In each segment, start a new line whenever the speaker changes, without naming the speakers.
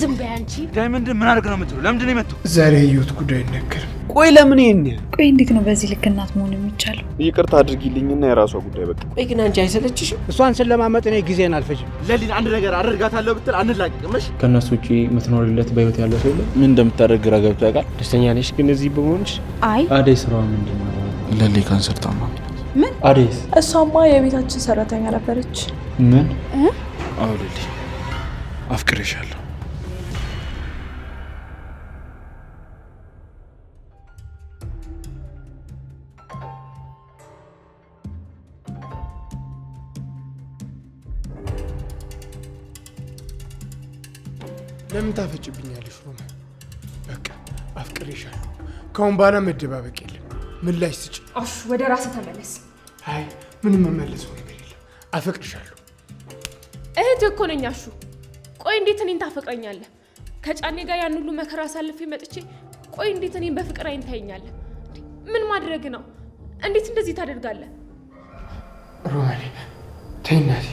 ዝም በይ አንቺ።
ዳይመንድ ምን አድርግ ነው የምትለው? ለምንድን ነው የመጣው?
ዛሬ ህይወት ጉዳይ ነገር
ቆይ ለምን ይሄን?
ቆይ እንዴት ነው በዚህ ልክ እናት መሆን የሚቻለው?
ይቅርታ አድርጊልኝና የራሷ ጉዳይ በቃ።
ቆይ ግን አንቺ አይሰለችሽም?
እሷን ስለማመጥ እኔ ጊዜን አልፈጅም።
ለሊን አንድ ነገር አደርጋታለሁ ብትል አንላቀቅምሽ።
ከነሱ ውጪ የምትኖርለት በህይወት ያለ ሰው የለም?
ምን እንደምታደርግ ግራ ገብቶ ያውቃል?
ደስተኛ ነሽ ግን እዚህ በመሆንሽ?
አይ
አደይ ስራዋ ምንድነው?
ለሊ ካንሰር ታማሚ ናት።
ምን?
አደይስ?
እሷማ የቤታችን ሰራተኛ ነበረች።
ምን?
አዎ ለሊ አፍቅሬሻለሁ።
ለምን ታፈጭብኛለሽ ሮማ? በቃ አፍቅሬሻለሁ። ካሁን በኋላ መደባበቅ የለም። ምላሽ ስጭ።
አሹ ወደ ራስህ ተመለስ።
አይ ምንም መመለሰው ነገር የለም። አፈቅርሻለሁ።
እህት እኮ ነኝ አሹ። ቆይ እንዴት እኔን ታፈቅረኛለህ? ከጫኔ ጋር ያን ሁሉ መከራ አሳልፌ መጥቼ ቆይ እንዴት እኔን በፍቅር አይን ታየኛለህ? ምን ማድረግ ነው? እንዴት እንደዚህ ታደርጋለህ?
ሮማኔ ተይ እናቴ።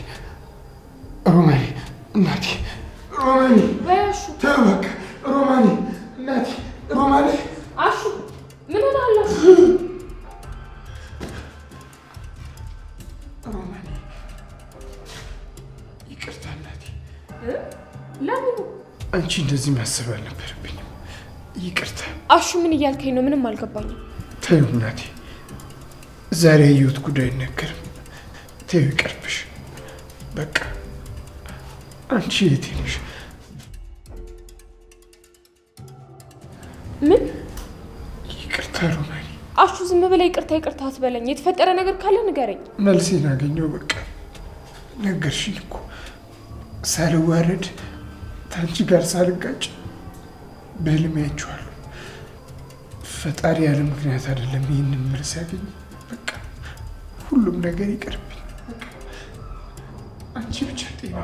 ሮማኔ እናቴ ሮማኔ
በያሹ
ተበቃ። ሮማኔ እናቴ ሮማኔ
አሹ ምን ሆነሃል?
ሮማኔ ይቅርታ እናቴ።
ለምን?
አንቺ እንደዚህ ማሰብ አልነበረብኝም። ይቅርታ።
አሹ ምን እያልከኝ ነው? ምንም አልገባኝም።
ተይው እናቴ፣ ዛሬ ህይወት ጉዳይ አይነገርም። ተይው ይቅርብሽ። በቃ አንቺ የቴ ነሽ?
ምን?
ይቅርታ ሮማኔ።
አሹ ዝም ብለህ ይቅርታ ይቅርታ አትበለኝ። የተፈጠረ ነገር ካለ ንገረኝ።
መልሴን አገኘው። በቃ ነገርሽኝ እኮ ሳልዋረድ ታንቺ ጋር ሳልጋጭ በህልሜ አይቼዋለሁ። ፈጣሪ ያለ ምክንያት አይደለም ይህንን መልስ ያገኘ። በቃ ሁሉም ነገር ይቅርብኝ። በቃ አንቺ ብቻ ጤና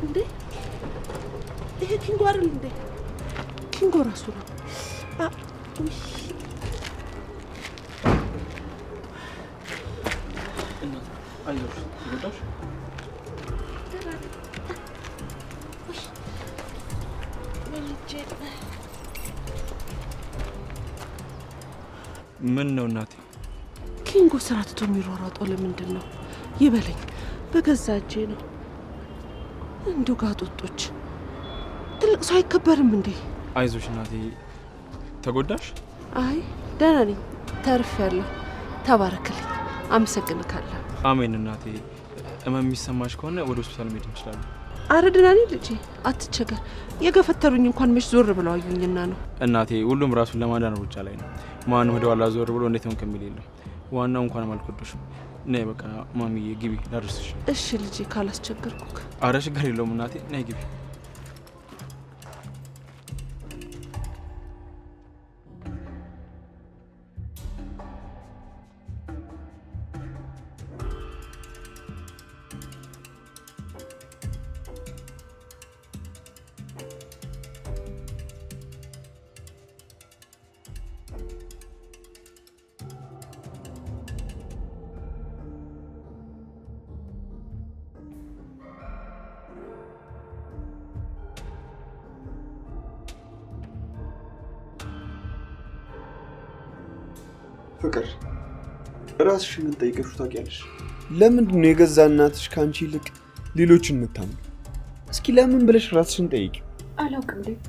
እንዴ ይሄ ኪንጎ አይደል እንዴ? ኪንጎ ራሱ ነው።
አይዞሽ ይወጣሽ።
ምን ነው እናቴ?
ኪንጎ ስራ ትቶ የሚሯሯጠው ለምንድን ነው? ይበለኝ። በገዛ እጄ ነው። እንደው ጋጦጦች ትልቅ ሰው አይከበርም እንዴ?
አይዞሽ እናቴ። ተጎዳሽ?
አይ ደህና ነኝ፣ ተርፌያለሁ። ተባረክልኝ። አመሰግንካለሁ።
አሜን እናቴ። እመም የሚሰማሽ ከሆነ ወደ ሆስፒታል መሄድ እንችላለን።
አረ ደህና ነኝ ልጄ፣ አትቸገር። የገፈተሩኝ እንኳን መች ዞር ብለው አዩኝና ነው።
እናቴ ሁሉም ራሱን ለማዳን ሩጫ ላይ ነው። ማን ወደ ኋላ ዞር ብሎ እንዴት ነው ከሚል የለም። ዋናው እንኳን አልጎዳሽም። ነይ በቃ ማሚዬ ግቢ ላድርስሽ።
እሺ ልጄ ካላስቸገርኩክ።
አረ ችግር የለውም እናቴ፣ ነይ ግቢ።
ፍቅር ራስሽን ጠይቀሽ ታውቂያለሽ? ለምንድን ነው የገዛ እናትሽ ካንቺ ይልቅ ሌሎችን የምታምኑ? እስኪ ለምን ብለሽ ራስሽን ጠይቂ።
አላውቅም ዴቭ፣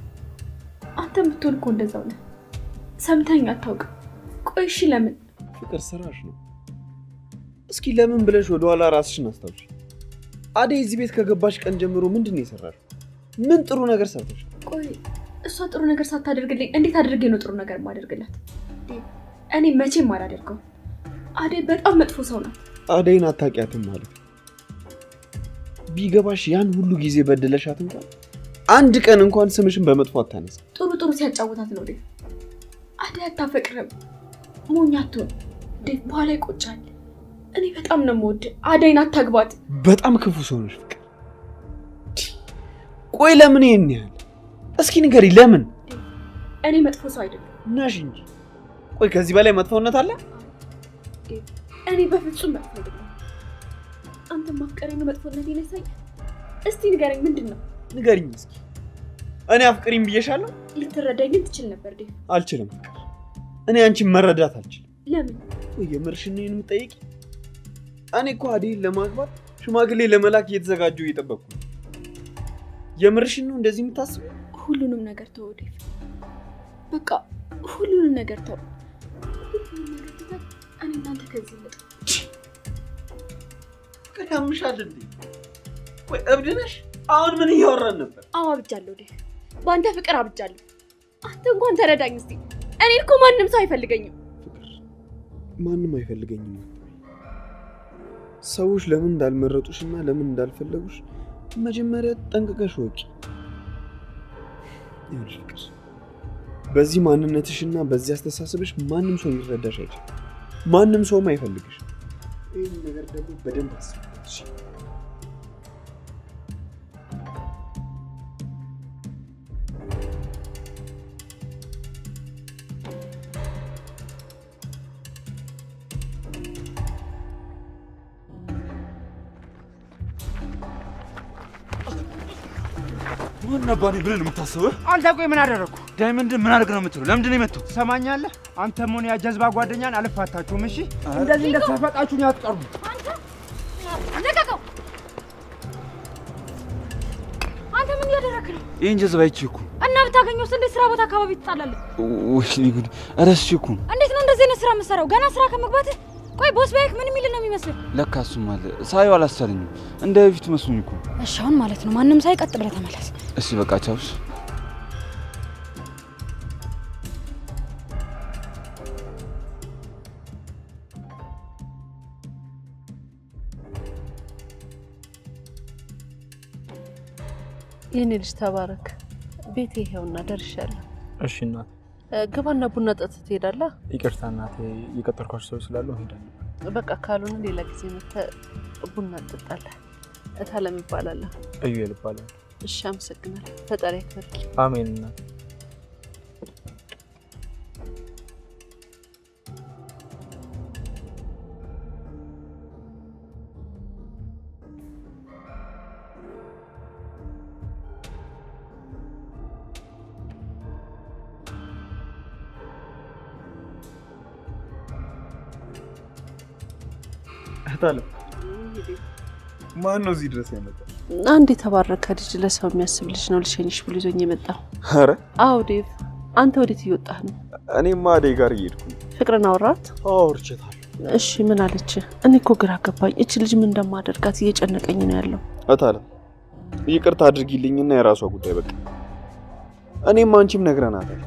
አንተ ብትሆን እኮ እንደዛው ነህ። ሰምተኝ አታውቅም። ቆይ እሺ ለምን?
ፍቅር ስራሽ ነው። እስኪ ለምን ብለሽ ወደኋላ ራስሽን አስታውሽ። አደይ እዚህ ቤት ከገባሽ ቀን ጀምሮ ምንድን ነው የሰራሽው? ምን ጥሩ ነገር ሰርተሽ?
ቆይ እሷ ጥሩ ነገር ሳታደርግልኝ እንዴት አድርጌ ነው ጥሩ ነገር ማደርግላት? እኔ መቼም አላደርገው። አደይ በጣም መጥፎ ሰው ናት።
አደይን አታውቂያትም ማለት ነው። ቢገባሽ ያን ሁሉ ጊዜ በደለሻት እንኳን አንድ ቀን እንኳን ስምሽን በመጥፎ አታነሳ።
ጥሩ ጥሩ ሲያጫውታት ነው ዴቭ። አደይ አታፈቅርም። ሞኝ አትሆን ዴቭ፣ በኋላ ይቆጫል። እኔ በጣም ነው የምወድ። አደይን አታግባት።
በጣም ክፉ ሰው ነሽ ፍቅር። ቆይ ለምን ይሄን ያህል? እስኪ ንገሪ ለምን?
እኔ መጥፎ ሰው አይደለም
ነሽ እንጂ። ቆይ ከዚህ በላይ መጥፎነት አለ?
እኔ በፍጹም መጥፎ አይደለም። አንተ ማፍቀሬ ነው መጥፎነት ይነሳኝ? እስቲ ንገረኝ፣ ምንድን ነው?
ንገሪኝ እስኪ። እኔ አፍቅሪኝ ብዬሻለሁ?
ልትረዳኝ ግን ትችል ነበር ዴቭ።
አልችልም ፍቅር። እኔ አንቺን መረዳት አልችልም።
ለምን?
ወይ የምርሽን ነው የምትጠይቂ? እኔ እኮ አደይን ለማግባት ሽማግሌ ለመላክ እየተዘጋጀሁ እየጠበቅኩ ነው። የምርሽን ነው እንደዚህ የምታስበው?
ሁሉንም ነገር ተው ዴቭ፣ በቃ ሁሉንም ነገር ተው። ሁሉንም ነገር ተው። እኔ እናንተ ከዚህ ልጥ
ያምሻል እንዴ? ወይ እብድ ነሽ? አሁን ምን እያወራን ነበር?
አዎ አብጃለሁ ዴቭ፣ በአንተ ፍቅር አብጃለሁ። አንተ እንኳን ተረዳኝ እስቲ። እኔ እኮ ማንም ሰው አይፈልገኝም።
ፍቅር ማንም አይፈልገኝም። ሰዎች ለምን እንዳልመረጡሽና ለምን እንዳልፈለጉሽ መጀመሪያ ጠንቅቀሽ ወቂ። ይኸውልሽ ፍቅር፣ በዚህ ማንነትሽና በዚህ አስተሳሰብሽ ማንም ሰው ሊረዳሽ አይችልም። ማንም ሰውም አይፈልግሽ። ይህን ነገር ደግሞ በደንብ አስቢበት።
ምን ነባኒ ብለን የምታስበው?
አንተ ቆይ ምን አደረኩ?
ዳይመንድ ምን አድርግ ነው የምትለው? ለምንድን ነው የመጣው?
ሰማኛለህ? አንተም ሆነ ያ ጀዝባ ጓደኛን አልፋታችሁም። እሺ እንደዚህ እንደተፈቃችሁኝ አትቀርቡ።
ለቀቀው! አንተ ምን እያደረክ ነው?
ይሄን ጀዝባ አይቼኩ
እና ብታገኘውስ እንዴት ስራ ቦታ አካባቢ ትጣላለህ?
ወይ ጉድ! እረስቼኩ።
እንዴት ነው እንደዚህ አይነት ስራ የምትሰራው? ገና ስራ ከመግባትህ? ቆይ ቦስ ባይክ ምን የሚል ነው የሚመስለው?
ለካ እሱም አለ። ሳይው አላሰረኝም። እንደ በፊቱ መስሎኝ እኮ።
እሺ አሁን ማለት ነው ማንም ሳይቀጥ ብለህ ተመለስ።
እሺ በቃ ቻውስ።
የኔ ልጅ ተባረክ። ቤቴ ይሄውና ደርሻለሁ።
እሺ እናት።
ግባና ቡና ጠጥተህ ትሄዳለህ?
ይቅርታ እናቴ፣ የቀጠርኳቸው ሰው ስላለው እሄዳለሁ።
በቃ ካልሆነ ሌላ ጊዜ መተህ ቡና እንጠጣለን። እታለም እባላለሁ።
እዩኤል እባላለሁ።
እሺ አመሰግናለሁ። ፈጣሪ ያክብርልኝ።
አሜን እናት።
እህታለም ማን ነው እዚህ ድረስ ያመጣው?
አንድ የተባረከ ልጅ ለሰው የሚያስብ ልጅ ነው ልሸኝሽ ብሎ ይዞኝ የመጣው።
ኧረ
አዎ ዴቭ፣ አንተ ወዴት እየወጣህ ነው?
እኔማ አደይ ጋር እየሄድኩ ነው።
ፍቅርን አወራት?
አዎ አውርቼታለሁ።
እሺ ምን አለች? እኔ እኮ ግራ ገባኝ። እቺ ልጅ ምን እንደማደርጋት እየጨነቀኝ ነው ያለው።
እህታለም ይቅርታ አድርጊልኝና የራሷ ጉዳይ በቃ። እኔም አንቺም ነግረናታል።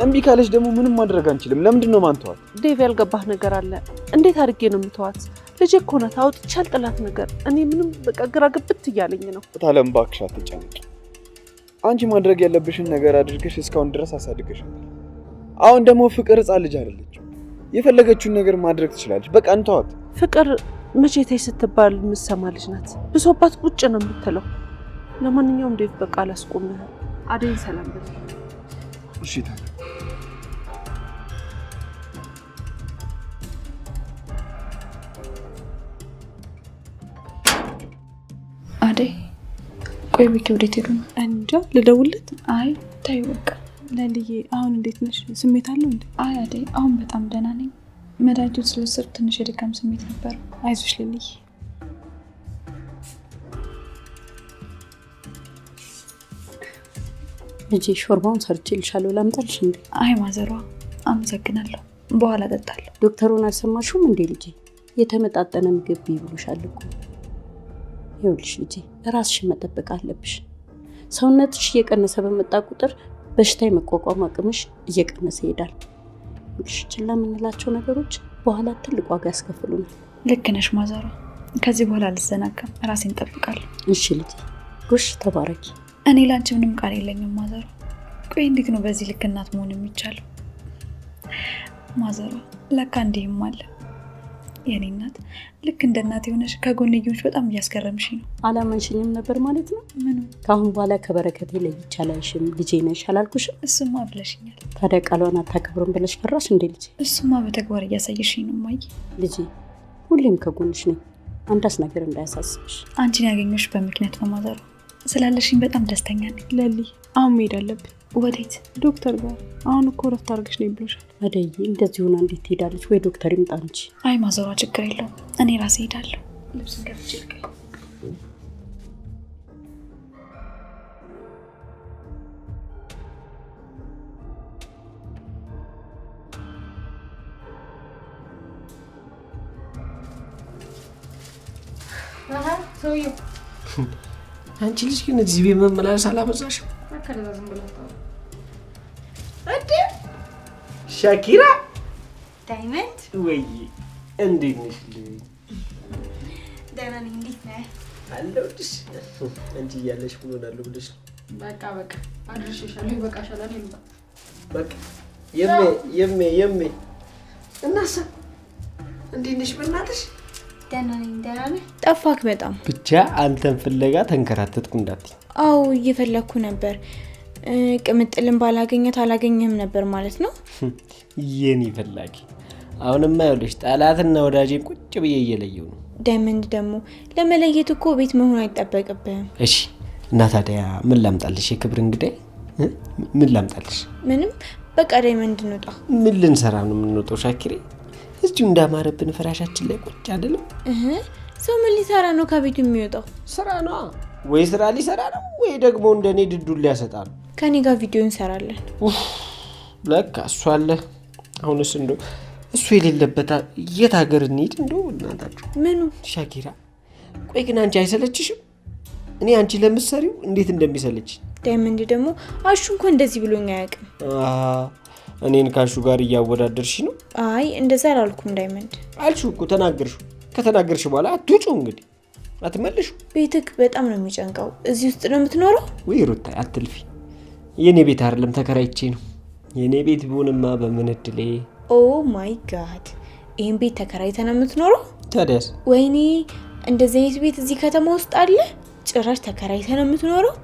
እምቢ ካለች ደግሞ ምንም ማድረግ አንችልም። ለምንድን ነው ማንተዋት?
ዴቭ ያልገባህ ነገር አለ። እንዴት አድርጌ ነው የምተዋት? ልጅ እኮ ናት። አውጥቼ አልጥላት ነገር። እኔ ምንም በቃ ግራ ግብት እያለኝ ነው።
እህታለም እባክሽ አትጨነቂ። አንቺ ማድረግ ያለብሽን ነገር አድርገሽ እስካሁን ድረስ አሳድገሻታል። አሁን ደግሞ ፍቅር ሕፃን ልጅ አይደለችም። የፈለገችውን ነገር ማድረግ ትችላለች። በቃ እንተዋት።
ፍቅር መቼ ተይ ስትባል የምትሰማ ልጅ ናት። ብሶባት ቁጭ ነው የምትለው። ለማንኛውም ዴቭ በቃ አላስቆምህም። አደይን ሰላም በል።
እሺ ታዲያ
አደይ ቆይ ቤኪ ወዴት ሄዱ ነው?
እንጃ ልደውልለት?
አይ ታዩ በቃ
ለልዬ አሁን እንዴት ነሽ? ስሜት አለው እንዴ?
አይ አደይ አሁን በጣም ደህና ነኝ። መድኃኒቱን ስለወሰድኩ ትንሽ የድካም ስሜት ነበር። አይዞሽ ልልይ።
ልጄ ሾርባውን ሰርቼልሻለሁ፣ ላምጣልሽ እንዴ?
አይ ማዘሯ አመሰግናለሁ፣ በኋላ እጠጣለሁ።
ዶክተሩን አልሰማሽውም እንዴ ልጄ? የተመጣጠነ ምግብ ይብሉሻል እኮ። ይኸውልሽ ልጄ ራስሽን መጠበቅ አለብሽ። ሰውነትሽ እየቀነሰ በመጣ ቁጥር በሽታ የመቋቋም አቅምሽ እየቀነሰ ይሄዳል። ችላ የምንላቸው ነገሮች በኋላ ትልቅ ዋጋ ያስከፍሉናል።
ልክ ነሽ ማዘሯ። ከዚህ በኋላ አልዘናጋም፣ ራሴን እጠብቃለሁ።
እሺ ልጄ፣ ጎሽ ተባረኪ።
እኔ ላንቺ ምንም ቃል የለኝም ማዘሯ። ቆይ እንዴት ነው በዚህ ልክ እናት መሆን የሚቻለው? ማዘሯ ለካ እንዲህም አለ። የኔ እናት ልክ እንደ እናት የሆነሽ ከጎንዮሽ በጣም እያስገረምሽ ነው።
አላመንሽኝም ነበር ማለት ነው?
ምኑ?
ከአሁን በኋላ ከበረከቴ ለይቼ አላይሽም፣ ልጄ ነሽ አላልኩሽም?
እሱማ ብለሽኛል።
ታዲያ ቃሏን አታከብርም ብለሽ ፈራሽ እንዴ ልጄ?
እሱማ በተግባር እያሳየሽኝ ነው ማይ።
ልጄ ሁሌም ከጎንሽ ነኝ፣ አንዳች ነገር እንዳያሳስብሽ።
አንቺን ያገኘሽ በምክንያት ነው ማዘሯ። ስላለሽኝ በጣም ደስተኛ ነኝ።
ለሊ አሁን መሄድ አለብን።
ወዴት?
ዶክተር ጋር። አሁን እኮ ረፍት አድርገሽ ነው ብሎሻል።
አደይ እንደዚህ ሆና እንዴት ትሄዳለች? ወይ ዶክተር ይምጣ እንጂ።
አይ ማዘሯ ችግር የለውም፣ እኔ ራሴ ሄዳለሁ። ልብስን ገብቼ ልቀይ።
ሰውዬው
አንቺ ልጅ ግን እዚህ ቤት መመላለስ አላበዛሽም?
አከለዛዝም ብለህ
እንዴ ሻኪራ
ዳይመንድ
ወይ እንዴት ነሽ?
ደህና ነኝ። እንዴት ነህ?
አለሁልሽ። አንቺ እያለሽ ምን ሆናለሁ ብለሽ?
በቃ አድርሼሻለሁ፣ ይበቃሻል። እኔ ልባ
በቃ የሜ እናሳ እንዴት ነሽ? በእናትሽ
ደህና ነኝ። ደህና ነህ?
ጠፋክ በጣም።
ብቻ አንተን ፍለጋ ተንከራተትኩ እንዳትይ።
አዎ እየፈለኩ ነበር። ቅምጥልን ባላገኘት አላገኘህም ነበር ማለት ነው?
የኔ ፈላጊ አሁንማ ይኸውልሽ ጠላትና ወዳጄን ቁጭ ብዬ እየለየው ነው።
ዳይመንድ ደግሞ ለመለየት እኮ ቤት መሆን አይጠበቅብህም።
እሺ እና ታዲያ ምን ላምጣልሽ? የክብር እንግዳይ ምን ላምጣልሽ?
ምንም በቃ ዳይመንድ እንውጣ።
ምን ልንሰራ ነው የምንወጣው? ሻኪሬ እዚሁ እንዳማረብን ፍራሻችን ላይ ቁጭ አይደለም?
ሰው ምን ሊሰራ ነው ከቤቱ የሚወጣው?
ስራ ነው ወይ? ስራ ሊሰራ ነው ወይ ደግሞ እንደኔ ድዱን ሊያሰጣ ነው?
ከኔ ጋር ቪዲዮ እንሰራለን።
ለካ እሱ አለ። አሁንስ እንደው እሱ የሌለበት የት ሀገር እንሂድ እንደው እናታችሁ?
ምኑ?
ሻኪራ ቆይ ግን አንቺ አይሰለችሽም? እኔ አንቺ ለምትሰሪው እንዴት እንደሚሰለች።
ዳይመንድ ደግሞ አሹ እንኳን እንደዚህ ብሎኝ አያውቅም።
እኔን ካሹ ጋር እያወዳደርሽ ነው?
አይ እንደዛ አላልኩም ዳይመንድ።
አልሽው እኮ ተናገርሽው። ከተናገርሽ በኋላ አትውጩ እንግዲህ አትመልሹ።
ቤትክ በጣም ነው የሚጨንቀው። እዚህ ውስጥ ነው የምትኖረው?
ወይ ሩታ አትልፊ። የኔ ቤት አይደለም ተከራይቼ ነው። የኔ ቤት ቢሆንማ በምን እድሌ።
ኦ ማይ ጋድ፣ ይሄን ቤት ተከራይተህ ነው የምትኖረው?
ታዲያስ?
ወይኔ እንደዚህ አይነት ቤት እዚህ ከተማ ውስጥ አለ? ጭራሽ ተከራይተህ ነው የምትኖረው?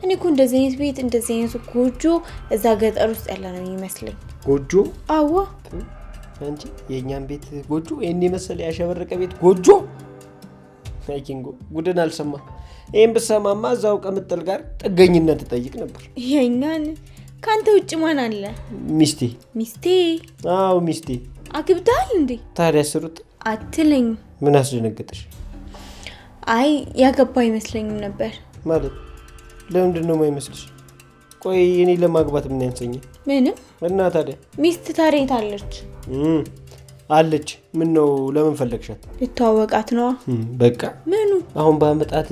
እኔ እኮ እንደዚህ አይነት ቤት እንደዚህ አይነት ጎጆ እዛ ገጠር ውስጥ ያለ ነው የሚመስለኝ።
ጎጆ?
አዋ
አንቺ የኛን ቤት ጎጆ የኔ መሰለ ያሸበረቀ ቤት ጎጆ? አይኪንጎ ጉድን አልሰማ። ይሄን በሰማማ እዛው ከምጥል ጋር ጥገኝነት ተጠይቅ ነበር።
የኛን ካንተ ውጭ ማን አለ?
ሚስቴ።
ሚስቴ?
አዎ ሚስቴ።
አግብታል እንዴ?
ታዲያ ስሩት
አትለኝ።
ምን አስደነገጠሽ?
አይ ያገባ አይመስለኝም ነበር።
ማለት ለምንድን ነው የማይመስልሽ? ቆይ እኔ ለማግባት ምን ያንሰኛል?
ምንም።
እና ታዲያ
ሚስት ታሬት አለች?
አለች። ምን ነው ለምን ፈለግሻት?
ልተዋወቃት ነዋ።
በቃ
ምኑ?
አሁን በአመጣት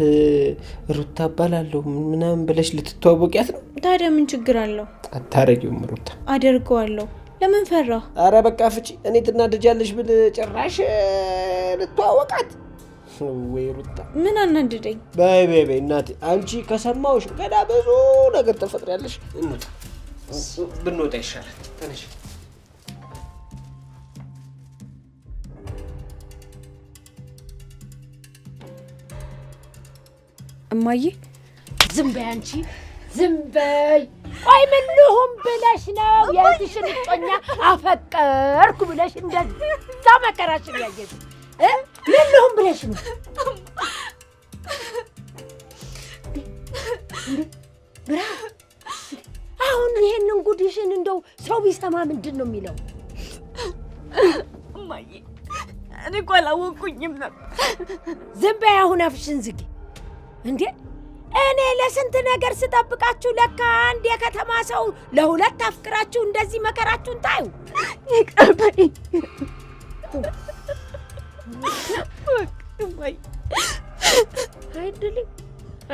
ሩታ እባላለሁ ምናምን ብለሽ ልትተዋወቂያት ነው?
ታዲያ ምን ችግር አለው?
አታረጊውም ሩታ።
አደርገዋለሁ። ለምን ፈራ?
አረ በቃ ፍቺ። እኔ ትናደጃለሽ ብል ጭራሽ ልተዋወቃት ወይ ሩታ።
ምን አናደደኝ?
በይ እናቴ፣ አንቺ ከሰማውሽ ገና ብዙ ነገር ተፈጥሪያለሽ። እንውጣ፣ ብንወጣ ይሻላል። ተነሽ።
እማዬ
ዝም በይ አንቺ፣ ዝም በይ። ቆይ ምን ልሁን ብለሽ ነው የእህትሽን እጮኛ አፈቀርኩ ብለሽ እንደዛ መከራሽን ያየሽ? ምን ልሁን ብለሽ ነው? ብርሃን፣ አሁን ይሄንን ጉድሽን እንደው ሰው ቢሰማ ምንድን ነው የሚለው?
እማዬ
እማዬ እኔ እኮ አላወኩኝም ነበር። ዝም በይ አሁን አፍሽን ዝጊ። እንዴ እኔ ለስንት ነገር ስጠብቃችሁ ለካ አንድ የከተማ ሰው ለሁለት አፍቅራችሁ እንደዚህ መከራችሁን ታዩ። ይቅር በይ እማዬ። አይደለም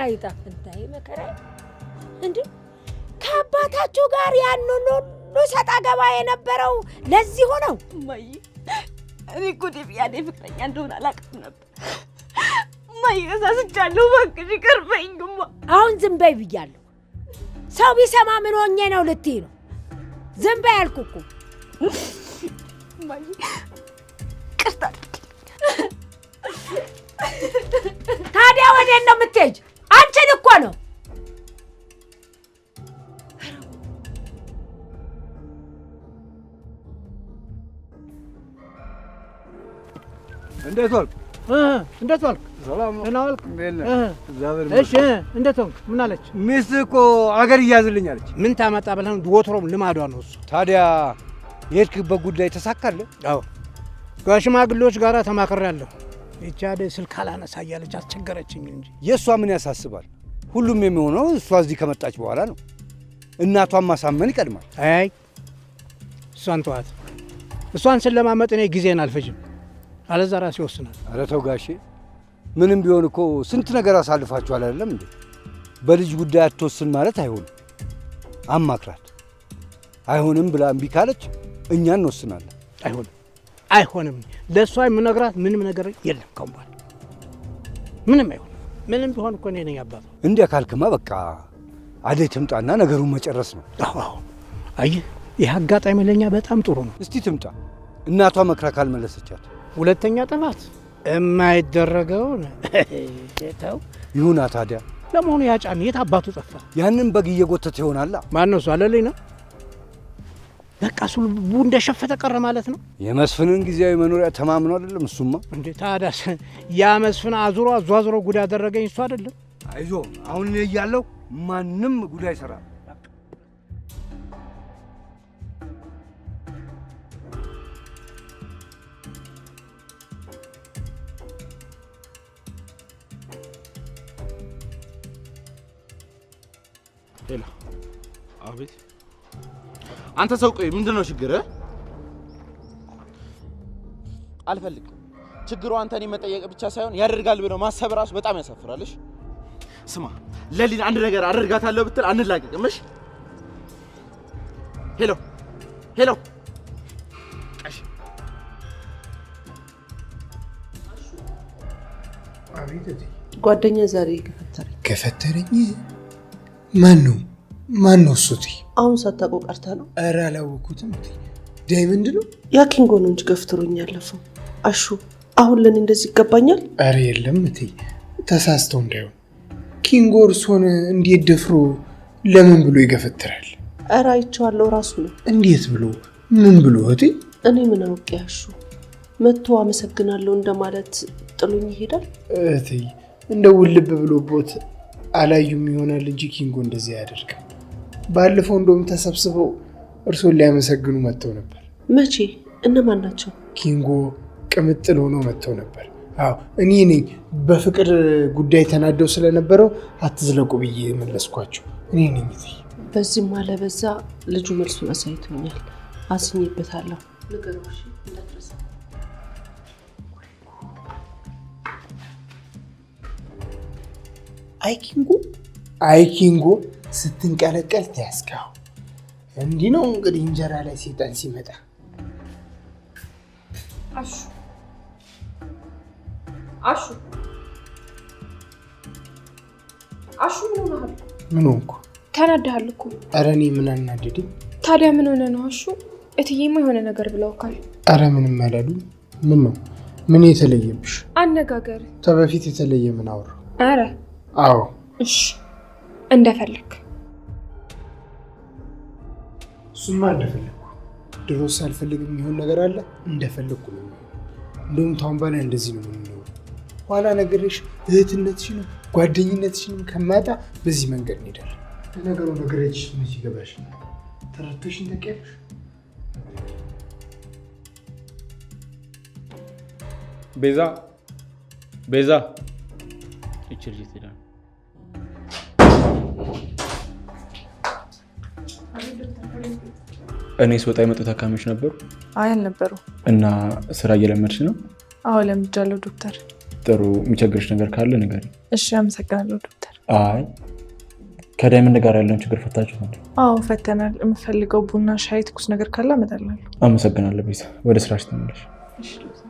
አይጣፍንታይ መከራ እንዴ ከአባታችሁ ጋር ያን ሁሉ ሰጣ ገባ የነበረው ለዚህ ሆነው እማዬ። እኔ እኮ ዴቪያዴ ፍቅረኛ እንደሆነ አላውቅም ነበር እማዬ። ተሳስቻለሁ፣ እባክሽ ይቅር በይኝ። አሁን ዝም በይ ብያለሁ። ሰው ቢሰማ ምን ሆኜ ነው ልትይ ነው? ዝም በይ አልኩ እኮ እማዬ። ቅርታ። ታዲያ ወዴት ነው የምትሄጅ? አንቺን እኮ ነው።
እንዴት ዋልክ?
እንዴት ዋልክ?
ሰላም ነው።
ደህና ዋልክ?
እሺ
እንዴት ሆንክ? ምን አለች?
ሚስትህ እኮ አገር እያዝልኝ አለች።
ምን ታመጣ ብለህ ወትሮም ልማዷ ነው እሱ።
ታዲያ የሄድክበት ጉዳይ ተሳካልህ?
አዎ ከሽማግሌዎች ጋር ተማክሬያለሁ። ይህች አደይ ስልክ አላነሳ እያለች አስቸገረችኝ እንጂ።
የእሷ ምን ያሳስባል? ሁሉም የሚሆነው እሷ እዚህ ከመጣች በኋላ ነው። እናቷን ማሳመን ይቀድማል።
አይ እሷን ተዋት። እሷን ስለማመጥ እኔ ጊዜን አልፈጅም። አለዛ ራሴ ይወስናል።
ኧረ ተው ጋሼ፣ ምንም ቢሆን እኮ ስንት ነገር አሳልፋችኋል አይደለም እንዴ? በልጅ ጉዳይ አትወስን ማለት አይሆንም። አማክራት። አይሆንም ብላ እምቢ ካለች እኛ እንወስናለን።
አይሆንም። ለእሷ የምነግራት ምንም ነገር የለም። ካሁን በኋላ ምንም አይሆንም። ምንም ቢሆን እኮ እኔ ነኝ አባቷ።
እንዲያ ካልክማ በቃ አደይ ትምጣና ነገሩን መጨረስ ነው።
አዎ አየህ፣ ይህ አጋጣሚ ለእኛ በጣም ጥሩ ነው።
እስቲ ትምጣ። እናቷ መክራ ካልመለሰቻት
ሁለተኛ ጥፋት የማይደረገውን ተው
ይሁና። ታዲያ
ለመሆኑ ያጫን የት አባቱ ጠፋ?
ያንን በግ እየጎተተ ይሆናላ።
ማን ነው እሱ? አለልኝ ነው። በቃ እሱ ልቡ እንደሸፈተ ቀረ ማለት ነው።
የመስፍንን ጊዜያዊ መኖሪያ ተማምኖ አይደለም እሱማ።
እንዴ ታዲያ ያ መስፍን አዟዙሮ ጉድ ያደረገኝ እሱ አይደለም?
አይዞ አሁን እኔ እያለሁ ማንም ጉድ አይሰራም።
ሄሎ። አቤት። አንተ ሰው ቆይ፣ ምንድነው ችግር? አልፈልግም። ችግሩ አንተ እኔ መጠየቅ ብቻ ሳይሆን ያደርጋል ብለው ማሰብ ራሱ በጣም ያሳፍራልሽ። ስማ፣ ለሊን አንድ ነገር አደርጋታለሁ ብትል አንላቀቅም። እሺ? ሄሎ ሄሎ። እሺ።
አቤት።
ጓደኛ ዛሬ
ገፈተረኝ። ማን ነው እሱ?
አሁን ሳታውቀው ቀርታ ነው?
ኧረ አላወኩትም። ዳይመንድ ነው?
ያ ኪንጎ ነው እንጂ ገፍትሮኝ ያለፈው። አሹ አሁን ለኔ እንደዚህ ይገባኛል?
ኧረ የለም እቴ፣ ተሳስተው እንዳይሆን። ኪንጎ እርሶን እንዴት ደፍሮ ለምን ብሎ ይገፈትራል?
ኧረ አይቼዋለሁ፣ ራሱ ነው።
እንዴት ብሎ? ምን ብሎ እቴ?
እኔ ምን አውቄ? አሹ መጥቶ አመሰግናለሁ እንደማለት ጥሎኝ ይሄዳል?
እቴ እንደው ልብ ብሎቦት አላዩም ይሆናል እንጂ ኪንጎ እንደዚህ አያደርግም። ባለፈው እንደውም ተሰብስበው እርሶን ሊያመሰግኑ መጥተው ነበር።
መቼ? እነማን ናቸው?
ኪንጎ ቅምጥል ሆኖ መጥተው ነበር። አዎ እኔ ነኝ በፍቅር ጉዳይ ተናደው ስለነበረው አትዝለቁ ብዬ መለስኳቸው። እኔ ነኝ።
በዚህም አለ በዛ ልጁ መልሱን አሳይቶኛል። አስኝበታለሁ። ንገሮሽ እንዳትረሳ።
አይኪንጎ ስትንቀለቀል ተያዝከው። እንዲህ ነው እንግዲህ እንጀራ ላይ ሰይጣን ሲመጣ።
አሹ ምን ሆነሃል?
ምን ሆንኩ?
ተናደሃል እኮ።
ኧረ እኔ ምን አናደደኝ?
ታዲያ ምን ሆነ ነው አሹ? እትዬማ የሆነ ነገር ብለውካል።
ኧረ ምንም አላሉኝ። ምን ነው? ምን የተለየብሽ?
አነጋገር
ተበፊት የተለየ ምን አወራ?
ኧረ
አዎ።
እሺ እንደፈለክ።
እሱማ እንደፈለኩ። ድሮስ አልፈልግም የሚሆን ነገር አለ? እንደፈለኩ ነው። እንደውም ታውን በላይ እንደዚህ ነው የምንኖረው። ኋላ ነገርሽ እህትነትሽንም ጓደኝነትሽንም ከማጣ በዚህ መንገድ እንሄዳለን። ነገሩ ነገረች ምን ሲገባሽ ተረቶሽን ተቀያለሽ።
ቤዛ ቤዛ እቺ ልጅ ትሄዳለች። እኔ ስወጣ የመጡ ታካሚዎች ነበሩ?
አይ አልነበሩ።
እና ስራ እየለመድሽ ነው?
አዎ ለምጃለሁ ዶክተር።
ጥሩ። የሚቸግርሽ ነገር ካለ ንገሪኝ።
እሺ አመሰግናለሁ ዶክተር።
አይ ከዳይመንድ ጋር ያለውን ችግር ፈታችሁ ነው?
አዎ ፈተናል። የምፈልገው ቡና፣ ሻይ፣ ትኩስ ነገር ካለ አመጣላለሁ።
አመሰግናለሁ ቤዛ። ወደ ስራሽ ተመለሽ።
እሺ ዶክተር።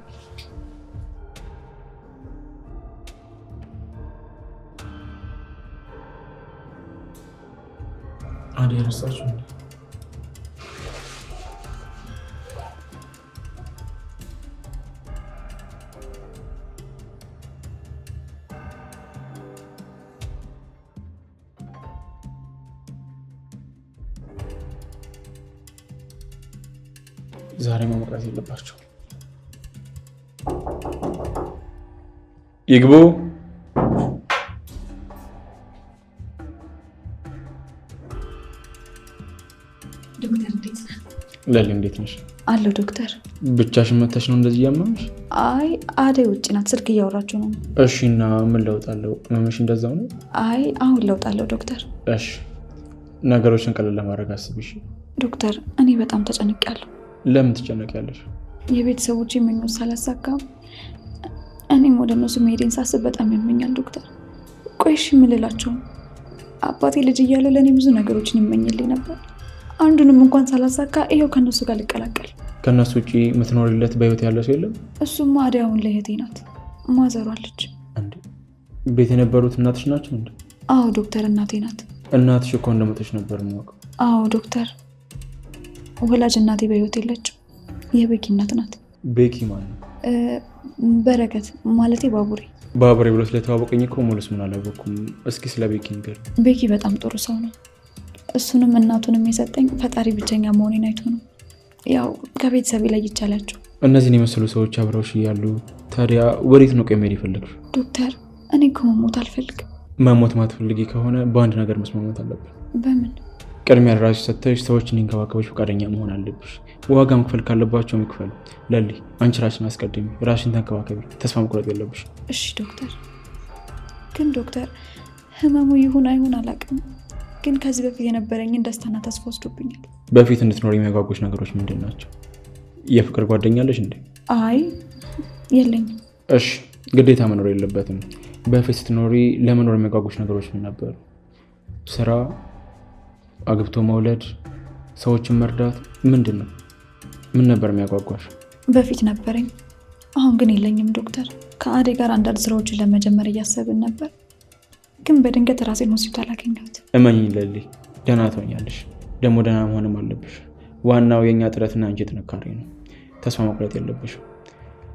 አዴ ረሳችሁ? ዛሬ ማምጣት የለባቸው። ይግቡ።
ዶክተር እንዴት ነህ?
ለሊ እንዴት ነሽ?
አለሁ ዶክተር።
ብቻሽን መተሽ ነው እንደዚህ እያመመሽ?
አይ አደይ ውጭ ናት፣ ስልክ እያወራችሁ ነው።
እሺ እና ምን ለውጥ አለው? ህመምሽ እንደዛው ነው?
አይ አሁን ለውጥ አለው ዶክተር።
እሺ ነገሮችን ቀለል ለማድረግ አስብሽ
ዶክተር። እኔ በጣም ተጨንቄያለሁ።
ለምን ትጨነቂያለሽ?
የቤተሰቦቼ ምኞት ሳላሳካ እኔም ወደ እነሱ መሄዴን ሳስብ በጣም ያመኛል ዶክተር። ቆይ እሺ ምን ልላቸው? አባቴ ልጅ እያለ ለእኔ ብዙ ነገሮችን ይመኝልኝ ነበር። አንዱንም እንኳን ሳላሳካ ይሄው ከነሱ ጋር ልቀላቀል።
ከነሱ ውጪ የምትኖሪለት በህይወት ያለ ሰው የለም?
እሱማ አደይ አሁን ላይ እህቴ ናት፣ ማዘሯለች።
ቤት የነበሩት እናትሽ ናቸው እንዴ?
አዎ ዶክተር፣ እናቴ ናት።
እናትሽ እኮ እንደሞተች ነበር የማውቀው።
አዎ ዶክተር፣ ወላጅ እናቴ በህይወት የለችም። የቤኪ እናት ናት።
ቤኪ ማለት ነው?
በረከት ማለቴ ባቡሬ።
ባቡሬ ብሎ ስለተዋወቀኝ እኮ ሙሉስ ምን አላወቅኩም። እስኪ ስለ ቤኪ ንገር።
ቤኪ በጣም ጥሩ ሰው ነው። እሱንም እናቱንም የሰጠኝ ፈጣሪ ብቸኛ መሆኔን አይቶ ነው። ያው ከቤተሰቤ ላይ ይቻላቸው።
እነዚህን የመሰሉ ሰዎች አብረውሽ እያሉ ታዲያ ወዴት ነው ቀመድ የፈለግሽ?
ዶክተር እኔ እኮ መሞት አልፈልግም።
መሞት ማትፈልጊ ከሆነ በአንድ ነገር መስማማት አለብን።
በምን?
ቅድሚያ ራስሽ ሰጥተሽ ሰዎችን እንዲንከባከቡሽ ፈቃደኛ መሆን አለብሽ። ዋጋ መክፈል ካለባቸው ይክፈሉ። ለሊ አንቺ ራስሽን አስቀድሚ፣ ራስሽን ተንከባከቢ። ተስፋ መቁረጥ የለብሽ።
እሺ ዶክተር። ግን ዶክተር ህመሙ ይሁን አይሁን አላውቅም፣ ግን ከዚህ በፊት የነበረኝን ደስታና ተስፋ ወስዶብኛል።
በፊት እንድትኖር የሚያጓጉሽ ነገሮች ምንድን ናቸው? የፍቅር ጓደኛለሽ እንዴ?
አይ የለኝም።
እሺ ግዴታ መኖር የለበትም። በፊት ስትኖሪ ለመኖር የሚያጓጉሽ ነገሮች ምን ነበሩ? ስራ፣ አግብቶ መውለድ፣ ሰዎችን መርዳት፣ ምንድን ነው? ምን ነበር የሚያጓጓሽ?
በፊት ነበረኝ፣ አሁን ግን የለኝም ዶክተር። ከአደይ ጋር አንዳንድ ስራዎችን ለመጀመር እያሰብን ነበር፣ ግን በድንገት ራሴን ሆስፒታል አገኘሁት።
እመኝኝ ለሊ፣ ደህና ትሆኛለሽ። ደግሞ ደህና መሆንም አለብሽ። ዋናው የእኛ ጥረትና አንቺ ጥንካሬ ነው። ተስፋ መቁረጥ የለብሽ።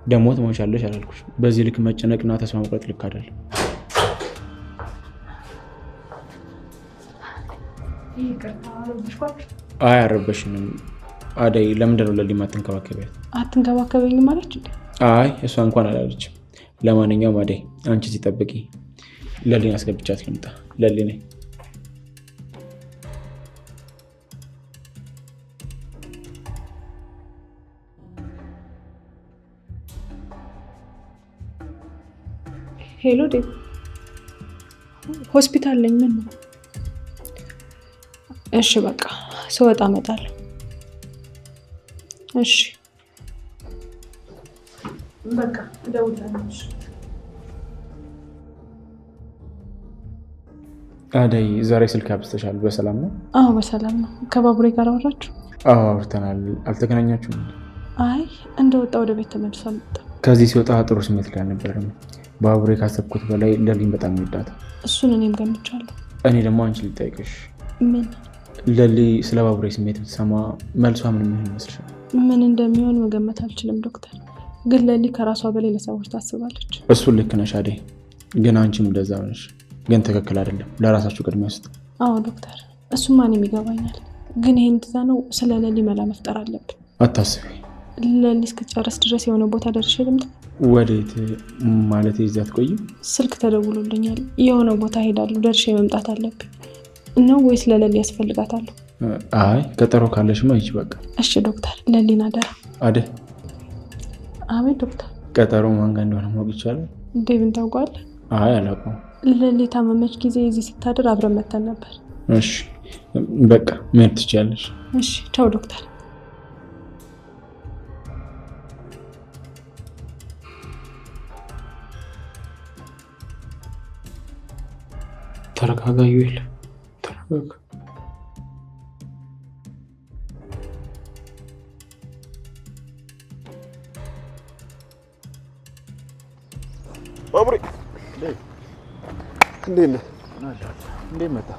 ደግሞ ትሞቻለሽ አላልኩሽ? በዚህ ልክ መጨነቅና ተስፋ መቁረጥ ልክ አይደለም። አይ አረበሽንም። አደይ ለምንድን ነው ለሊ ማትንከባከቢያት?
አትንከባከበኝ ማለች እንዴ?
አይ እሷ እንኳን አላለችም። ለማንኛውም አደይ አንቺ ሲጠብቂ ለሊን አስገብቻት ልምጣ። ለሊ ነኝ።
ሄሎ ዴቭ፣ ሆስፒታል ነኝ። ምን ነው? እሺ በቃ ስወጣ እመጣለሁ። እሺ በቃ እደውላለሁ።
አደይ ዛሬ ስልክ አብዝተሻል። በሰላም ነው?
አዎ በሰላም ነው። ከባቡሬ ጋር አወራችሁ?
አዎ አውርተናል። አልተገናኛችሁም?
አይ እንደወጣ ወደ ቤት ተመልሶ አልመጣም።
ከዚህ ሲወጣ ጥሩ ስሜት ላይ አልነበረም። ባቡሬ ካሰብኩት በላይ ለሊን በጣም ይወዳታል።
እሱን እኔም ገምቻለሁ።
እኔ ደግሞ አንቺ ልጠይቅሽ።
ምን?
ለሊ ስለ ባቡሬ ስሜት ብትሰማ መልሷ ምን የሚሆን ይመስልሻል?
ምን እንደሚሆን መገመት አልችልም ዶክተር፣ ግን ለሊ ከራሷ በላይ ለሰዎች ታስባለች።
እሱን ልክ ነሽ አደይ፣ ግን አንቺም እንደዛ ነሽ። ግን ትክክል አይደለም። ለራሳችሁ ቅድሚያ ስጥ።
አዎ ዶክተር፣ እሱማ እኔም ይገባኛል። ግን ይህን ትተነው ስለ ለሊ መላ መፍጠር አለብን።
አታስቢ።
ለሊ እስክትጨርስ ድረስ የሆነ ቦታ ደርሼ ልምጣ።
ወዴት ማለት? ይዛ አትቆይም?
ስልክ ተደውሎልኛል። የሆነ ቦታ ሄዳለሁ፣ ደርሼ መምጣት አለብኝ ነው ወይስ ለለሊ ያስፈልጋታለሁ?
አይ ቀጠሮ ካለሽማ ሂጂ በቃ።
እሺ ዶክተር፣ ለሊን አደራ።
አደይ።
አቤት ዶክተር።
ቀጠሮ ማን ጋር እንደሆነ ማወቅ ይቻላል?
ዴቭን ታውቀዋለህ?
አይ አላውቀውም።
ለሊ ታመመች ጊዜ እዚህ ስታድር አብረን መተን ነበር።
እሺ በቃ መሄድ ትችያለሽ።
እሺ ቻው ዶክተር።
ተረጋጋ ዩኤል፣ ተረጋጋ።
ባቡሬ እንዴት ነህ?
እንዴት መጣ?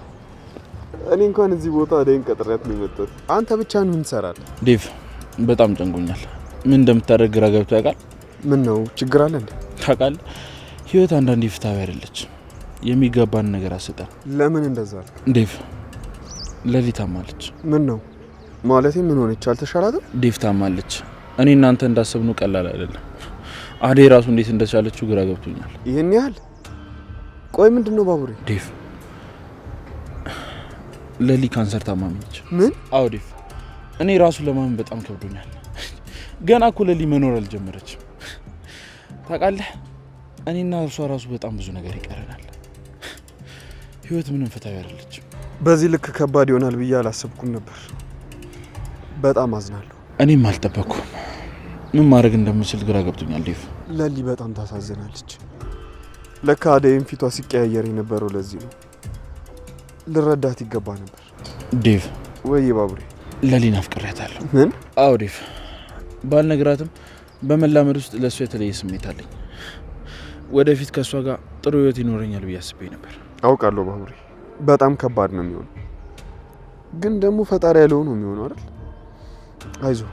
እኔ እንኳን እዚህ ቦታ አደይን ቀጥሬያት ነው የመጣሁት። አንተ ብቻህን ምን ትሰራለህ?
ዴቭ በጣም ጨንቆኛል። ምን እንደምታደርግ ግራ ገብቶ ያውቃል?
ምን ነው ችግር አለ እንዴ?
ታውቃለህ፣ ህይወት አንዳንዴ ፍትሃዊ አይደለች። የሚገባን ነገር አሰጣን።
ለምን እንደዛ አልክ?
ዴቭ ለሊ ታማለች።
ምን ነው ማለቴ? ምን ሆነች? አልተሻላትም?
ዴቭ ታማለች። እኔ እናንተ እንዳሰብነው ቀላል አይደለም። አደይ ራሱ እንዴት እንደቻለችው ግራ ገብቶኛል።
ይሄን ያህል? ቆይ ምንድነው ባቡሬ?
ዴቭ ለሊ ካንሰር ታማሚ ነች።
ምን?
አዎ ዴቭ፣ እኔ ራሱ ለማመን በጣም ከብዶኛል። ገና እኮ ለሊ መኖር አልጀመረችም። ታውቃለህ፣ እኔና እርሷ ራሱ በጣም ብዙ ነገር ይቀረናል። ህይወት ምንም ፍትሃዊ አይደለችም።
በዚህ ልክ ከባድ ይሆናል ብዬ አላሰብኩም ነበር። በጣም አዝናለሁ።
እኔም አልጠበቅኩም። ምን ማድረግ እንደምችል ግራ ገብቶኛል ዴቭ።
ለሊ በጣም ታሳዝናለች። ለካ አደይም ፊቷ ሲቀያየር የነበረው ለዚህ ነው። ልረዳት ይገባ ነበር።
ዴቭ
ወይ ባቡሬ?
ለሊን አፍቅሬያታለሁ።
ምን?
አዎ ዴቭ፣ ባልነግራትም በመላመድ ውስጥ ለእሷ የተለየ ስሜት አለኝ። ወደፊት ከእሷ ጋር ጥሩ ህይወት ይኖረኛል ብዬ አስቤ ነበር።
አውቃለሁ ባቡሬ፣ በጣም ከባድ ነው የሚሆነው፣ ግን ደግሞ ፈጣሪ ያለው ነው የሚሆነው አይደል? አይዞህ፣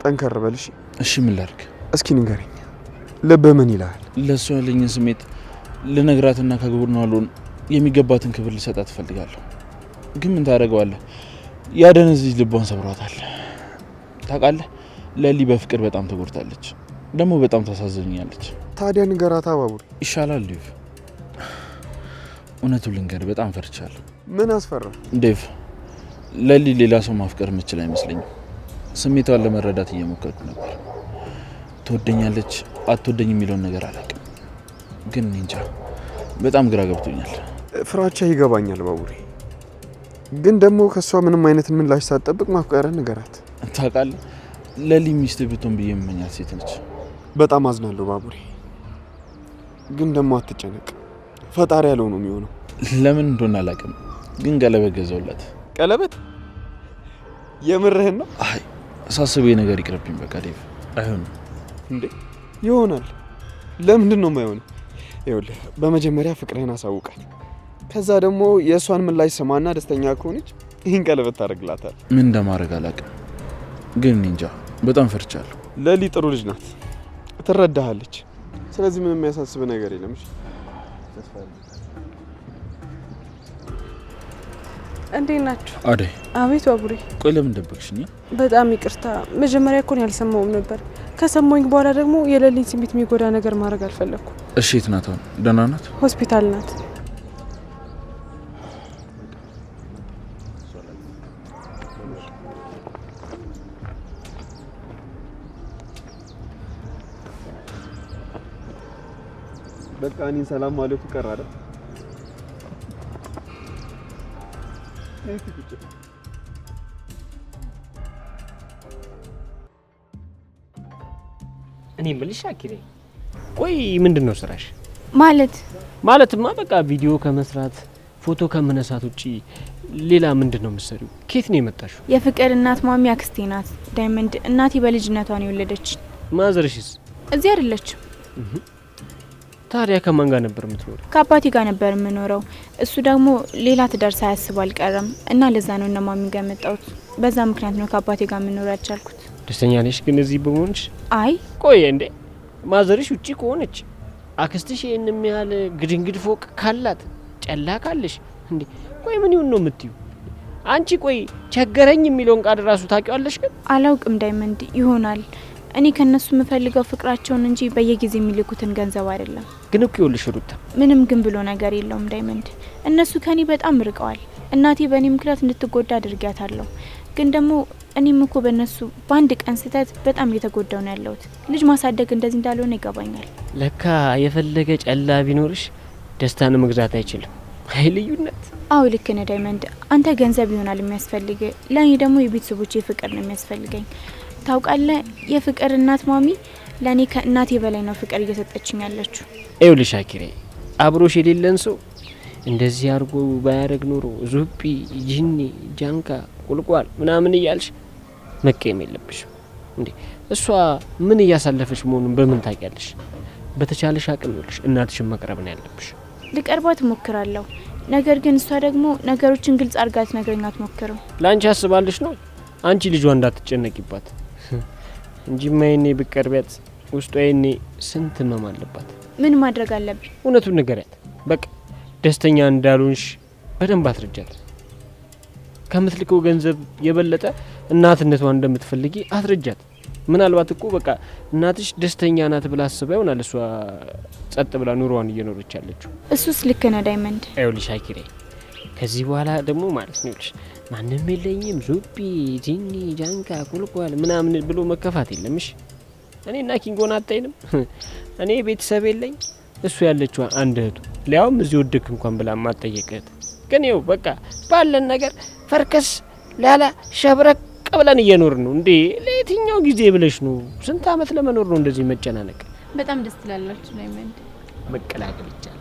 ጠንከር በል እሺ።
እሺ ምን ላድርግ?
እስኪ ንገረኝ፣ ልብህ ምን ይላል?
ለእሷ ያለኝን ስሜት ልነግራትና ከጎኗ ልሆን የሚገባትን ክብር ልሰጣት እፈልጋለሁ። ግን ምን ታደርገዋለህ? ያደነዝዝ ልቧን ሰብሯታል። ታውቃለህ፣ ለሊ በፍቅር በጣም ተጎድታለች፣ ደግሞ በጣም ታሳዝኛለች።
ታዲያ ንገራታ ባቡሬ።
ይሻላል ዴቭ። እውነቱን ልንገር፣ በጣም ፈርቻለሁ።
ምን አስፈራ?
ዴቭ ለሊ ሌላ ሰው ማፍቀር የምችል አይመስለኝም። ስሜቷን ለመረዳት እየሞከርኩ ነበር። ትወደኛለች አትወደኝ የሚለውን ነገር አላውቅም፣ ግን እንጃ በጣም ግራ ገብቶኛል።
ፍራቻ ይገባኛል ባቡሬ፣ ግን ደግሞ ከሷ ምንም አይነት ምላሽ ሳትጠብቅ ማፍቀርን ንገራት።
ታውቃለህ፣ ለሊ ሚስት ብትሆን ብዬ የምመኛት ሴት ነች።
በጣም አዝናለሁ ባቡሬ፣ ግን ደግሞ አትጨነቅ፣ ፈጣሪ ያለው ነው የሚሆነው።
ለምን እንደሆነ አላውቅም፣ ግን ቀለበት ገዛውላት።
ቀለበት? የምርህን ነው?
አይ ሳስበው ነገር ይቅርብኝ በቃ ዴቭ። አይሆንም
እንዴ? ይሆናል። ለምንድን ነው የማይሆነው? ይኸውልህ፣ በመጀመሪያ ፍቅርህን አሳውቃት። ከዛ ደግሞ የእሷን ምላሽ ሰማና ደስተኛ ከሆነች ይህን ቀለበት ታደርግላታል።
ምን እንደማድረግ አላውቅም፣ ግን እንጃ በጣም ፈርቻለሁ።
ለሊ ጥሩ ልጅ ናት፣ ትረዳሃለች። ስለዚህ ምንም የሚያሳስብ ነገር የለም። እሺ
እንዴት ናችሁ?
አደይ።
አቤት ባቡሬ።
ቆይ ለምን ደበቅሽኝ?
በጣም ይቅርታ። መጀመሪያ እኮ ያልሰማውም ነበር። ከሰማኝ በኋላ ደግሞ የለሊን ስሜት የሚጎዳ ነገር ማድረግ አልፈለኩም።
እሺ የት ናት አሁን? ደህና ናት?
ሆስፒታል ናት።
በቃ እኔን ሰላም ማለቱ ቀረ አይደል?
እኔ የምልሽ አኪሬ፣ ቆይ ምንድን ነው ስራሽ?
ማለትማ
በቃ ቪዲዮ ከመስራት ፎቶ ከመነሳት ውጪ ሌላ ምንድን ነው የምትሰሪው? ከየት ነው የመጣሽው?
የፍቅር እናት ማሚ አክስቴ ናት ዳይመንድ። እናቴ በልጅነቷ ነው የወለደች።
ማዘርሽስ?
እዚህ አይደለችም።
ታዲያ ከማን ጋር ነበር የምትኖረው?
ከአባቴ ጋር ነበር የምኖረው። እሱ ደግሞ ሌላ ትዳር ሳያስብ አልቀረም እና ለዛ ነው እነ ማሚ ጋር የመጣሁት። በዛ ምክንያት ነው ከአባቴ ጋር የምኖር ያልቻልኩት።
ደስተኛ ነሽ ግን እዚህ በመሆንሽ?
አይ
ቆይ እንዴ፣ ማዘርሽ ውጪ ከሆነች አክስትሽ ይህን የሚያህል ግድንግድ ፎቅ ካላት ጨላ ካለሽ እንዴ፣ ቆይ ምን ይሁን ነው የምትዩ? አንቺ ቆይ ቸገረኝ የሚለውን ቃል ራሱ ታውቂዋለሽ? ግን
አላውቅም ዳይመንድ። ይሆናል እኔ ከነሱ የምፈልገው ፍቅራቸውን እንጂ በየጊዜ የሚልኩትን ገንዘብ አይደለም።
ግን እኮ ይኸውልሽ ሩታ፣
ምንም ግን ብሎ ነገር የለውም ዳይመንድ። እነሱ ከኔ በጣም ርቀዋል። እናቴ በእኔ ምክንያት እንድትጎዳ አድርጊያታለሁ። ግን ደግሞ እኔም እኮ በእነሱ በአንድ ቀን ስህተት በጣም እየተጎዳው ነው ያለሁት። ልጅ ማሳደግ እንደዚህ እንዳልሆነ ይገባኛል።
ለካ የፈለገ ጨላ ቢኖርሽ ደስታን መግዛት አይችልም። አይ ልዩነት።
አዎ ልክ ነህ ዳይመንድ። አንተ ገንዘብ ይሆናል የሚያስፈልግ፣ ለእኔ ደግሞ የቤተሰቦቼ ፍቅር ነው የሚያስፈልገኝ። ታውቃለህ፣ የፍቅር እናት ማሚ ለእኔ ከእናቴ በላይ ነው ፍቅር እየሰጠችኝ ያለችው።
ይኸውልሽ አኪሬ፣ አብሮሽ የሌለን ሰው እንደዚህ አድርጎ ባያደርግ ኖሮ ዙቢ፣ ጂኒ፣ ጃንካ፣ ቁልቋል ምናምን እያልሽ መቀየም የለብሽም እንዴ። እሷ ምን እያሳለፈች መሆኑን በምን ታውቂያለሽ? በተቻለሽ አቅም ይኸውልሽ እናትሽን መቅረብ ነው ያለብሽ።
ልቀርባት እሞክራለሁ፣ ነገር ግን እሷ ደግሞ ነገሮችን ግልጽ አድርጋ ትነግረኝ አትሞክርም።
ለአንቺ አስባልሽ ነው አንቺ ልጇ እንዳትጨነቂባት እንጂ ማይኔ ብቀርቢያት ውስጧ ይኔ ስንት ህመም አለባት።
ምን ማድረግ አለብኝ?
እውነቱን ንገሪያት። በቃ ደስተኛ እንዳልሆንሽ በደንብ አስረጃት። ከምትልከው ገንዘብ የበለጠ እናትነቷን እንደምትፈልጊ አስረጃት። ምናልባት እኮ በቃ እናትሽ ደስተኛ ናት ብላ አስባ ይሆናል እሷ ጸጥ ብላ ኑሮዋን እየኖረች ያለችው።
እሱስ ልክ ነህ ዳይመንድ።
ይኸውልሽ አኪሬ፣ ከዚህ በኋላ ደግሞ ማለት ነው ይኸውልሽ ማንም የለኝም ዙቢ፣ ጂኒ፣ ጃንካ፣ ቁልቋል ምናምን ብሎ መከፋት የለምሽ። እኔና ኪንጎን አታይንም? እኔ ቤተሰብ የለኝ፣ እሱ ያለችው አንድ እህቱ፣ ሊያውም እዚህ ወደክ እንኳን ብላ ማጠየቀት። ግን ይኸው በቃ ባለን ነገር ፈርከስ ላላ ሸብረቅ ብለን እየኖር ነው እንዴ። ለየትኛው ጊዜ ብለሽ ነው? ስንት አመት ለመኖር ነው እንደዚህ መጨናነቅ?
በጣም ደስ ትላላችሁ ዳይመንድ።
መቀላቀል ይቻላል።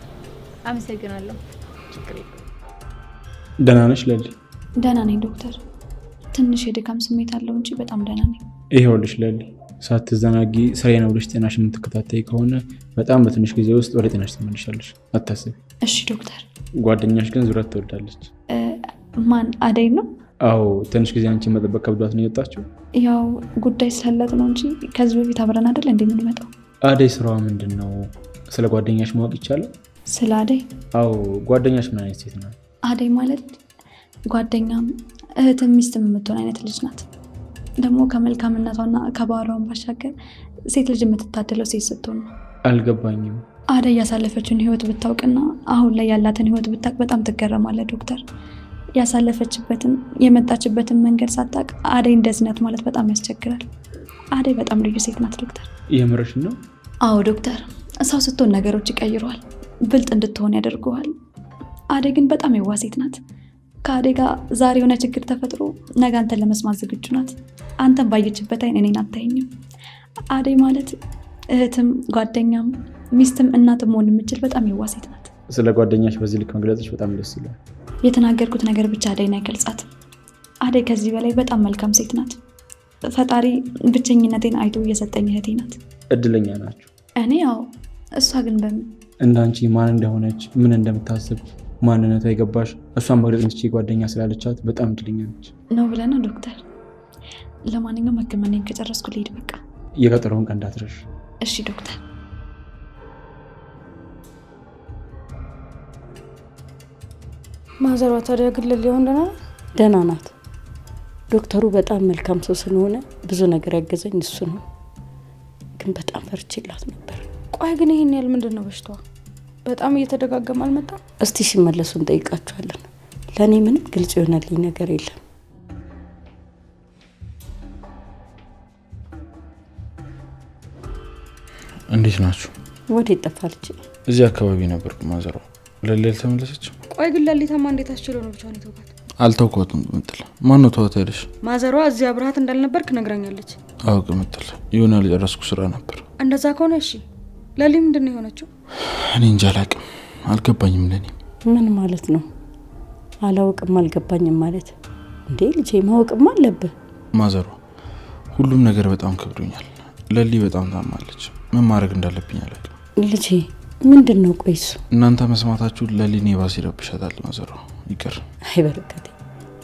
አመሰግናለሁ።
ችግር የለም።
ደህና ነሽ ለሊ?
ደህና ነኝ ዶክተር። ትንሽ የድካም ስሜት አለው እንጂ በጣም ደህና ነኝ።
ይኸውልሽ ለሊ፣ ሳትዘናጊ ስራዬ ነው ብለሽ ጤናሽ የምትከታተይ ከሆነ በጣም በትንሽ ጊዜ ውስጥ ወደ ጤናሽ ትመልሻለሽ። አታስቢ።
እሺ ዶክተር።
ጓደኛሽ ግን ዙረት ትወዳለች።
ማን? አደይ ነው?
አዎ፣ ትንሽ ጊዜ አንቺን መጠበቅ ከብዷት ነው የወጣችው።
ያው ጉዳይ ስላላት ነው እንጂ ከዚህ በፊት አብረን አይደል እንዴ የምንመጣው።
አደይ ስራዋ ምንድን ነው? ስለ ጓደኛሽ ማወቅ ይቻላል?
ስለ አደይ?
አዎ፣ ጓደኛሽ ምን አይነት ሴት ናት?
አደይ ማለት ጓደኛም እህትም ሚስትም የምትሆን አይነት ልጅ ናት። ደግሞ ከመልካምነቷና ከባህሏን ባሻገር ሴት ልጅ የምትታደለው ሴት ስትሆን ነው።
አልገባኝም።
አደይ ያሳለፈችውን ህይወት ብታውቅና አሁን ላይ ያላትን ህይወት ብታውቅ በጣም ትገረማለህ ዶክተር። ያሳለፈችበትን የመጣችበትን መንገድ ሳታውቅ አደይ እንደዚህ ናት ማለት በጣም ያስቸግራል። አደይ በጣም ልዩ ሴት ናት ዶክተር።
የምርሽ ነው?
አዎ ዶክተር። ሰው ስትሆን ነገሮች ይቀይረዋል፣ ብልጥ እንድትሆን ያደርገዋል። አደይ ግን በጣም የዋህ ሴት ናት። ከአደይ ጋር ዛሬ የሆነ ችግር ተፈጥሮ ነገ አንተን ለመስማት ዝግጁ ናት። አንተን ባየችበት አይን እኔን አታየኝም። አደይ ማለት እህትም ጓደኛም ሚስትም እናትም መሆን የምችል በጣም የዋህ ሴት ናት።
ስለ ጓደኛሽ በዚህ ልክ መግለጽሽ በጣም ደስ ይላል።
የተናገርኩት ነገር ብቻ አደይን አይገልጻትም። አደይ ከዚህ በላይ በጣም መልካም ሴት ናት። ፈጣሪ ብቸኝነቴን አይቶ እየሰጠኝ እህቴ ናት።
እድለኛ ናችሁ።
እኔ ያው፣ እሷ ግን በምን
እንዳንቺ ማን እንደሆነች ምን እንደምታስብ ማንነቷ የገባሽ እሷን መግለጽ የምትችይ ጓደኛ ስላለቻት በጣም እድለኛ ነች
ነው ብለህ ነው ዶክተር? ለማንኛውም ሕክምናዬን ከጨረስኩ ልሄድ በቃ።
የቀጠሮውን ቀን እንዳትረሽ
እሺ ዶክተር።
ማዘሯ ታዲያ ግን ሊሆን
ደህና ናት። ዶክተሩ በጣም መልካም ሰው ስለሆነ ብዙ ነገር ያገዘኝ እሱ ነው። ግን በጣም ፈርቼላት ነበር።
ቆይ ግን ይሄን ያህል ምንድን ነው በሽታዋ? በጣም እየተደጋገመ አልመጣም?
እስቲ ሲመለሱ እንጠይቃቸዋለን። ለእኔ ምንም ግልጽ የሆነልኝ ነገር የለም።
እንዴት ናችሁ?
ወዴት ጠፋለች?
እዚህ አካባቢ ነበርኩ። ማዘሯ ለሌል ተመለሰች።
ቆይ ግን ለሊታማ እንዴት አስችሎ ነው ብቻዋን የተውካት?
አልተውኳትም ቅምጥል። ማነው ተዋት ያለሽ?
ማዘሯ እዚህ አብረሃት እንዳልነበርክ ነግራኛለች።
አዎ ቅምጥል፣ የሆነ የጨረስኩ ስራ ነበር።
እንደዛ ከሆነ እሺ። ለሊ ምንድን ነው የሆነችው?
እኔ እንጃ አላውቅም፣ አልገባኝም። ለኔ
ምን ማለት ነው? አላውቅም አልገባኝም ማለት እንዴ? ልጄ ማወቅም አለብህ።
ማዘሯ ሁሉም ነገር በጣም ከብዶኛል። ለሊ በጣም ታማለች። ምን ማድረግ እንዳለብኝ አላውቅም።
ልጄ ምንድን ነው? ቆይሱ
እናንተ መስማታችሁ ለሊኔ ባስ ይረብሻታል። ማዘሯ ይቅር።
አይ በረከቴ፣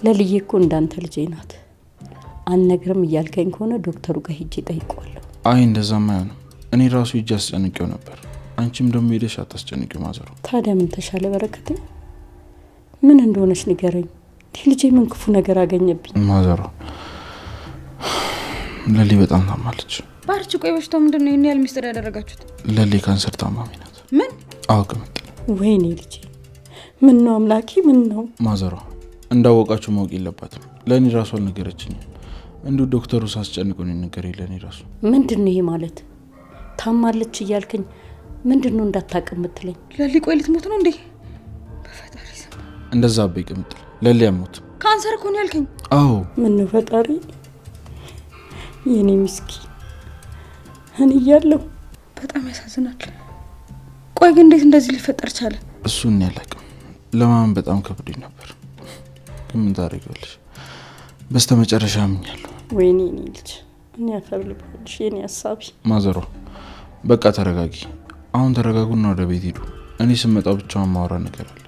ለልዬ እኮ እንዳንተ ልጄ ናት። አልነግርም እያልከኝ ከሆነ ዶክተሩ ጋር ሂጄ ጠይቀዋለሁ።
አይ እንደዛማ አይሆንም። እኔ ራሱ ሂጄ አስጨንቄው ነበር። አንቺም ደግሞ ሄደሽ አታስጨንቂው ማዘሯ።
ታዲያ ምን ተሻለ በረከቴ? ምን እንደሆነች ንገረኝ። ልጄ ምን ክፉ ነገር አገኘብኝ?
ማዘሯ ለሊ በጣም ታማለች።
ባርች ቆይ በሽታው ምንድን ነው? ይሄን ያህል ሚስጥር ያደረጋችሁት?
ለሊ ካንሰር ታማሚ ናት።
ምን?
አዎ ቅምጥል።
ወይኔ ልጄ፣ ምን ነው አምላኬ፣ ምን ነው?
ማዘሯ እንዳወቃችሁ ማወቅ የለባትም። ለእኔ ራሱ አልነገረችኝም። እንዱ ዶክተሩ ሳስጨንቁኝ ነገር የለኝ ራሱ
ምንድነው ይሄ ማለት? ታማለች እያልከኝ ምንድነው እንዳታቀም ምትለኝ?
ለሊ ቆይ ልትሞት ነው እንዴ? በፈጣሪ ስም
እንደዛ አበይ ቅምጥል ለሊ ያሞት
ካንሰር እኮ ነው ያልከኝ?
አዎ። ምን ነው ፈጣሪ የኔ ምስኪ እኔ እያለሁ
በጣም ያሳዝናል። ቆይ ግን እንዴት እንደዚህ ሊፈጠር ቻለ?
እሱን ያላቅም ለማመን በጣም ከብዶኝ ነበር። ግን ምን ታደርጊያለሽ? በስተመጨረሻ አምኛለሁ።
ወይኔ እኔ ልጅ እኔ አፈርልብሽ የኔ ሐሳቢ።
ማዘሯ በቃ ተረጋጊ። አሁን ተረጋጉና ወደ ቤት ሂዱ። እኔ ስመጣ ብቻውን ማውራ ነገር አለ።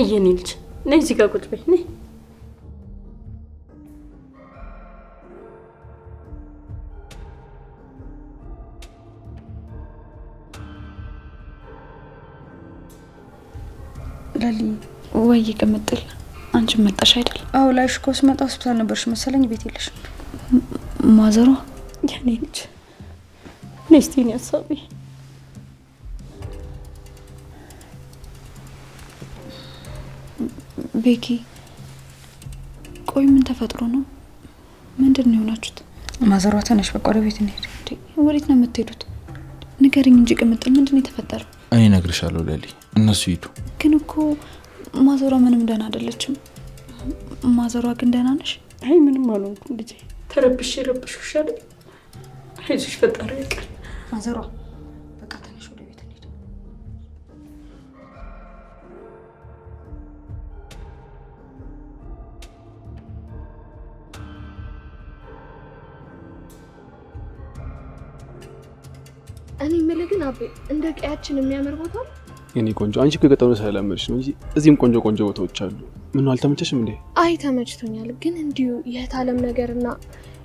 የኔ ልጅ ነይ እዚህ ጋር ቁጭ በይ ነይ።
ለሊ
ወይ ቅምጥል አንቺ መጣሽ አይደል?
አዎ ላይሽ እኮ ስመጣ ሆስፒታል ነበርሽ መሰለኝ። ቤት የለሽም።
ማዘሯ
የኔ ልጅ ነይ እስቲ የኔ ሐሳቢ።
ቤኪ ቆይ ምን ተፈጥሮ ነው? ምንድን ነው የሆናችሁት?
ማዘሯ ተነሽ በቃ ወደ ቤት እንሂድ።
ወዴት ነው የምትሄዱት? ንገሪኝ እንጂ ቅምጥል ምንድን ነው የተፈጠረው?
እኔ እነግርሻለሁ ለሊ፣ እነሱ ሂዱ።
ግን እኮ ማዘሯ ምንም ደህና አይደለችም። ማዘሯ ግን ደህና ነሽ?
አይ ምንም አልሆንኩም ልጄ። ተረብሽ አይደል? አይዞሽ ፈጣሪ ይቅር።
ማዘሯ በቃ ተነሽ ወደ ቤት እንሂድ።
እኔ የምልህ ግን አቤ እንደ ቀያችን የሚያምር ቦታ ነው?
የኔ ቆንጆ አንቺ እኮ የገጠሩ ሳይላመድሽ ነው እንጂ እዚህም ቆንጆ ቆንጆ ቦታዎች አሉ። ምን ነው አልተመቸሽም እንዴ?
አይ ተመችቶኛል፣ ግን እንዲሁ የታለም ነገርና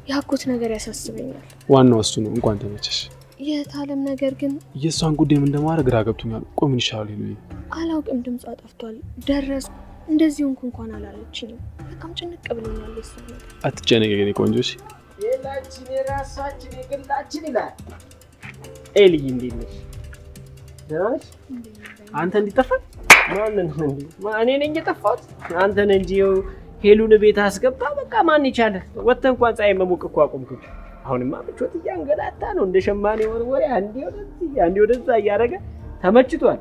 ያኩት ነገር ያሳስበኛል።
ዋናው እሱ ነው። እንኳን ተመቸሽ።
የታለም ነገር ግን
የእሷን ጉዳይ ምን እንደማድረግ ግራ ገብቶኛል። ቆይ ምን ይሻላል? ይሉኝ
አላውቅም። ድምጿ ጠፍቷል። ደረስኩ እንደዚህ እንኳን አላለችኝም። በጣም ጭንቅ ብሎኛል እሷ ነገር።
አትጨነቂ የኔ ቆንጆ። እሺ
የላችን የራሳችን የግላችን ይላል። ኤልይ እንዴት ነሽ? ደህና ነሽ? አንተ እንዲጠፋ ማንን እንዴ? እኔ ነኝ የጠፋሁት? አንተ ነህ እንጂ ሄሉን ቤት አስገባ። በቃ ማን ይቻለ? ወጥተህ እንኳን ፀሐይ መሞቅ እኮ አቆምኩት። አሁንማ ምቾት እያንገላታ ነው እንደ ሸማኔ ወርወሬ፣ አንዴ ወደዚህ አንዴ ወደዛ እያደረገ ተመችቷል።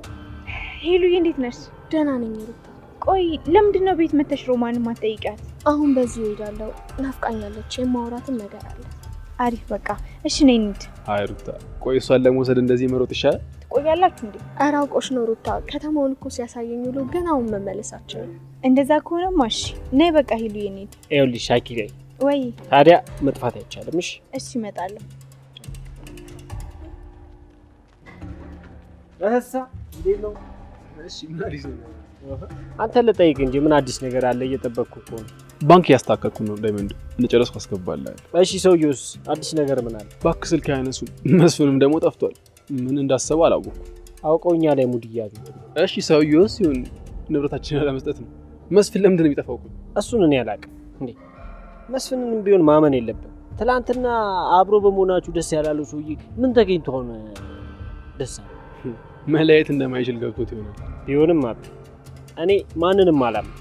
ሄሉዬ እንዴት ነሽ?
ደህና ነኝ ሩታ።
ቆይ ለምንድን ነው ቤት መተሽ ሮማንን ማትጠይቂያት?
አሁን በዚህ እሄዳለሁ። ናፍቃኛለች። የማውራትን ነገር አለ።
አሪፍ በቃ እሺ ነይ እንሂድ።
አይ ሩታ ቆይ እሷን ለመውሰድ እንደዚህ መሮጥ ይሻላል?
ትቆያላችሁ እንዴ?
ኧረ አውቆሽ ነው ሩታ። ከተማውን እኮ ሲያሳየኝ ውሎ ግን አሁን መመለሳቸው።
እንደዛ ከሆነማ እሺ ነይ በቃ ሄሉዬ እንሂድ።
ይኸውልሽ ሻኪሬ
ወይ
ታዲያ መጥፋት አይቻልም። እሺ
እሺ እመጣለሁ።
እህሳ እንዴት ነው?
እሺ ምን አዲስ ነው?
አንተ ልጠይቅ እንጂ ምን አዲስ ነገር አለ? እየጠበቅኩ እኮ ነው።
ባንክ ያስታከኩ ነው። ዳይመንድ እንደጨረስኩ አስገባለሁ።
እሺ ሰውዬውስ አዲስ ነገር ምን አለ?
ባንክ ስልክ አይነሱ። መስፍንም ደግሞ ጠፍቷል። ምን እንዳሰቡ አላወኩም።
አውቀውኛ ላይ ሙድ እያሉ።
እሺ ሰውዬውስ ይሁን ንብረታችንን ለመስጠት ነው። መስፍን ለምንድን ነው የሚጠፋው?
እሱን እኔ አላውቅም። እንዴ መስፍንንም ቢሆን ማመን የለብን። ትላንትና አብሮ በመሆናችሁ ደስ ያላለው ሰውዬ ምን ተገኝቶ ሆነ ደስ አለ?
መለያየት እንደማይችል ገብቶት ይሆናል።
ቢሆንም አብ እኔ ማንንም አላምንም።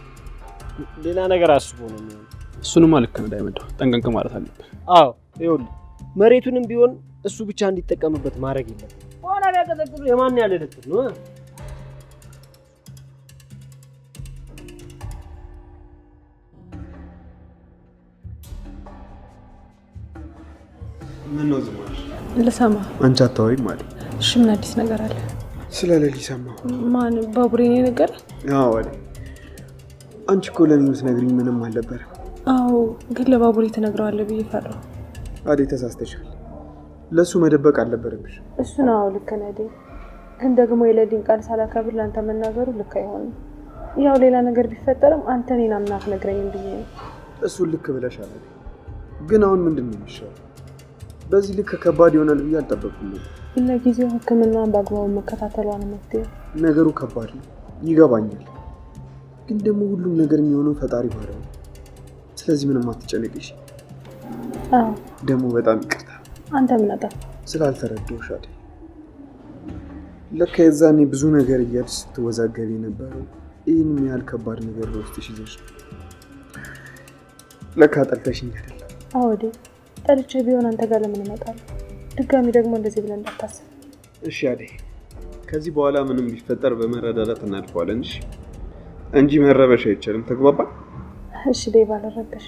ሌላ ነገር አስቦ ነው የሚሆነው።
እሱንማ ልክ ነው ዳይመንድ፣ ጠንቀቅ ማለት አለብን።
አዎ ይኸውልህ መሬቱንም ቢሆን እሱ ብቻ እንዲጠቀምበት ማድረግ የለም። ሆነ ያቀጠቅጡ የማን ያለ ልጥፍ ነው?
ምን ነው ዝም አልሽ?
ልሰማ።
አንቺ አታወሪም ማለት?
እሺ ምን አዲስ ነገር አለ?
ስለ ሌሊ ሰማሁ።
ማን? ባቡሬ ነው ነገር?
አዎ አለ። አንቺ እኮ ለኔ የምትነግሪኝ ምንም አልነበረም።
አዎ ግን ለባቡሬ ትነግረዋለህ ብዬ ፈራሁ።
አዴ ተሳስተሻል። ለሱ መደበቅ አልነበረብሽ።
እሱ ነው ልክ ነህ። ግን ደግሞ የሌሊን ቃል ሳላከብር ለአንተ መናገሩ ልክ አይሆንም። ያው ሌላ ነገር ቢፈጠርም አንተ እኔን አምናህ አትነግረኝም ብዬ ነው።
እሱን ልክ ብለሻል። ግን አሁን ምንድን ነው የሚሻለው? በዚህ ልክ ከባድ ይሆናል ብዬ አልጠበቅኩም።
ለጊዜው ሕክምናን በአግባቡ መከታተሏ ነው መፍትሄው።
ነገሩ ከባድ ነው ይገባኛል። ግን ደግሞ ሁሉም ነገር የሚሆነው ፈጣሪ ባለው ነው። ስለዚህ ምንም አትጨነቅሽ።
አዎ
ደግሞ በጣም ይቅርታ።
አንተ ምን አጠፋህ?
ስላልተረዳሁሽ አይደል?
ለካ የዛኔ ብዙ ነገር እያልሽ ስትወዛገቢ ነበረው። ይህን ያህል ከባድ ነገር በውስጥሽ ይዘሽ ለካ ጠልተሽኝ አይደለም።
አዎ ዴቭ፣ ጠልቼ ቢሆን አንተ ጋር ለምን እመጣለሁ? ድጋሚ ደግሞ እንደዚህ ብለን እንዳታስብ
እሺ? አደይ፣ ከዚህ በኋላ ምንም ቢፈጠር በመረዳዳት እናልፈዋለን እሺ? እንጂ መረበሽ አይቻልም። ተግባባ?
እሺ ዴቭ፣ አልረበሽ።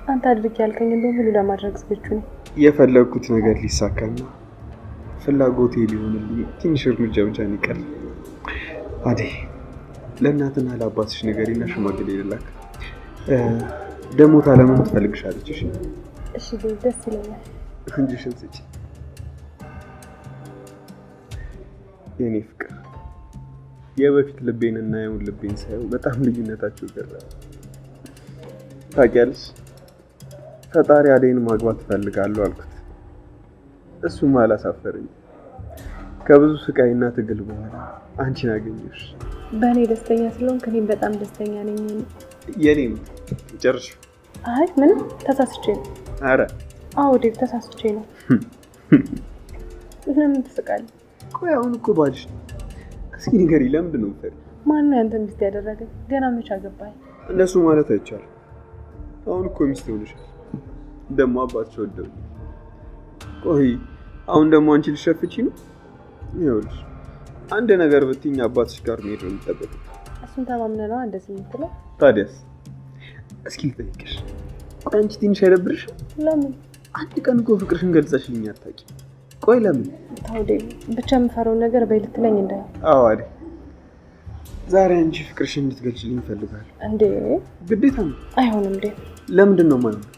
አንተ አድርግ ያልከኝ በሙሉ ለማድረግ ዝግጁ ነኝ።
የፈለግኩት ነገር ሊሳካና ፍላጎቴ ሊሆንልኝ ትንሽ እርምጃ ብቻ ነው ይቀር። አደይ፣ ለእናትና ለአባትሽ ንገሪና ሽማግሌ ልላክ። ደግሞ ታለምን ትፈልግሻለች። እሺ?
እሺ ዴቭ፣ ደስ ይለኛል።
እንጂ ሽንጽጭ የኔ ፍቅር የበፊት ልቤን እና የአሁን ልቤን ሳየው በጣም ልዩነታቸው ገረመኝ። ታውቂያለሽ፣ ፈጣሪ አደይን ማግባት እፈልጋለሁ አልኩት። እሱም አላሳፈረኝ። ከብዙ ስቃይና ትግል በኋላ አንቺን አገኘሽ።
በእኔ ደስተኛ ስለሆንክ እኔም በጣም ደስተኛ ነኝ።
የኔም ጨርሽ?
አይ ምንም፣ ተሳስቼ ነው።
አረ
አዎ ዴቭ፣ ተሳስቼ ነው። ለምን ትስቃለህ?
ቆይ አሁን እኮ ባልሽ ነው። እስኪ ንገሪኝ፣ ለምንድን ነው የምትፈሪው?
ማን ነው ያንተን ሚስት ያደረገኝ? ገና መች አገባኝ?
እንደሱ ማለት አይቻልም። አሁን እኮ ሚስት ሆነሻል። ደግሞ አባትሽ ወደው። ቆይ አሁን ደግሞ አንቺ ልትሸፍቺ ነው? ይኸውልሽ አንድ ነገር ብትይኝ አባትሽ ጋር መሄድ ነው የሚጠበቅብሽ።
እሱን ተማምነህ ነው እንደዚህ የምትለው?
ታዲያስ? እስኪ ልጠይቅሽ፣ ቆይ አንቺ ትንሽ አይደብርሽም?
ለምን?
አንድ ቀን እኮ ፍቅርሽን ገልጸሽልኝ አታውቂም። ቆይ ለምን?
ተው ዴቭ፣ ብቻ የምፈራውን ነገር በይ ልትለኝ እንዳይ።
አዎ አይደል? ዛሬ አንቺ ፍቅርሽን እንድትገልጽልኝ እፈልጋለሁ።
እንዴ?
ግዴታ ነው።
አይሆንም ዴቭ።
ለምንድን ነው የማይሆነው?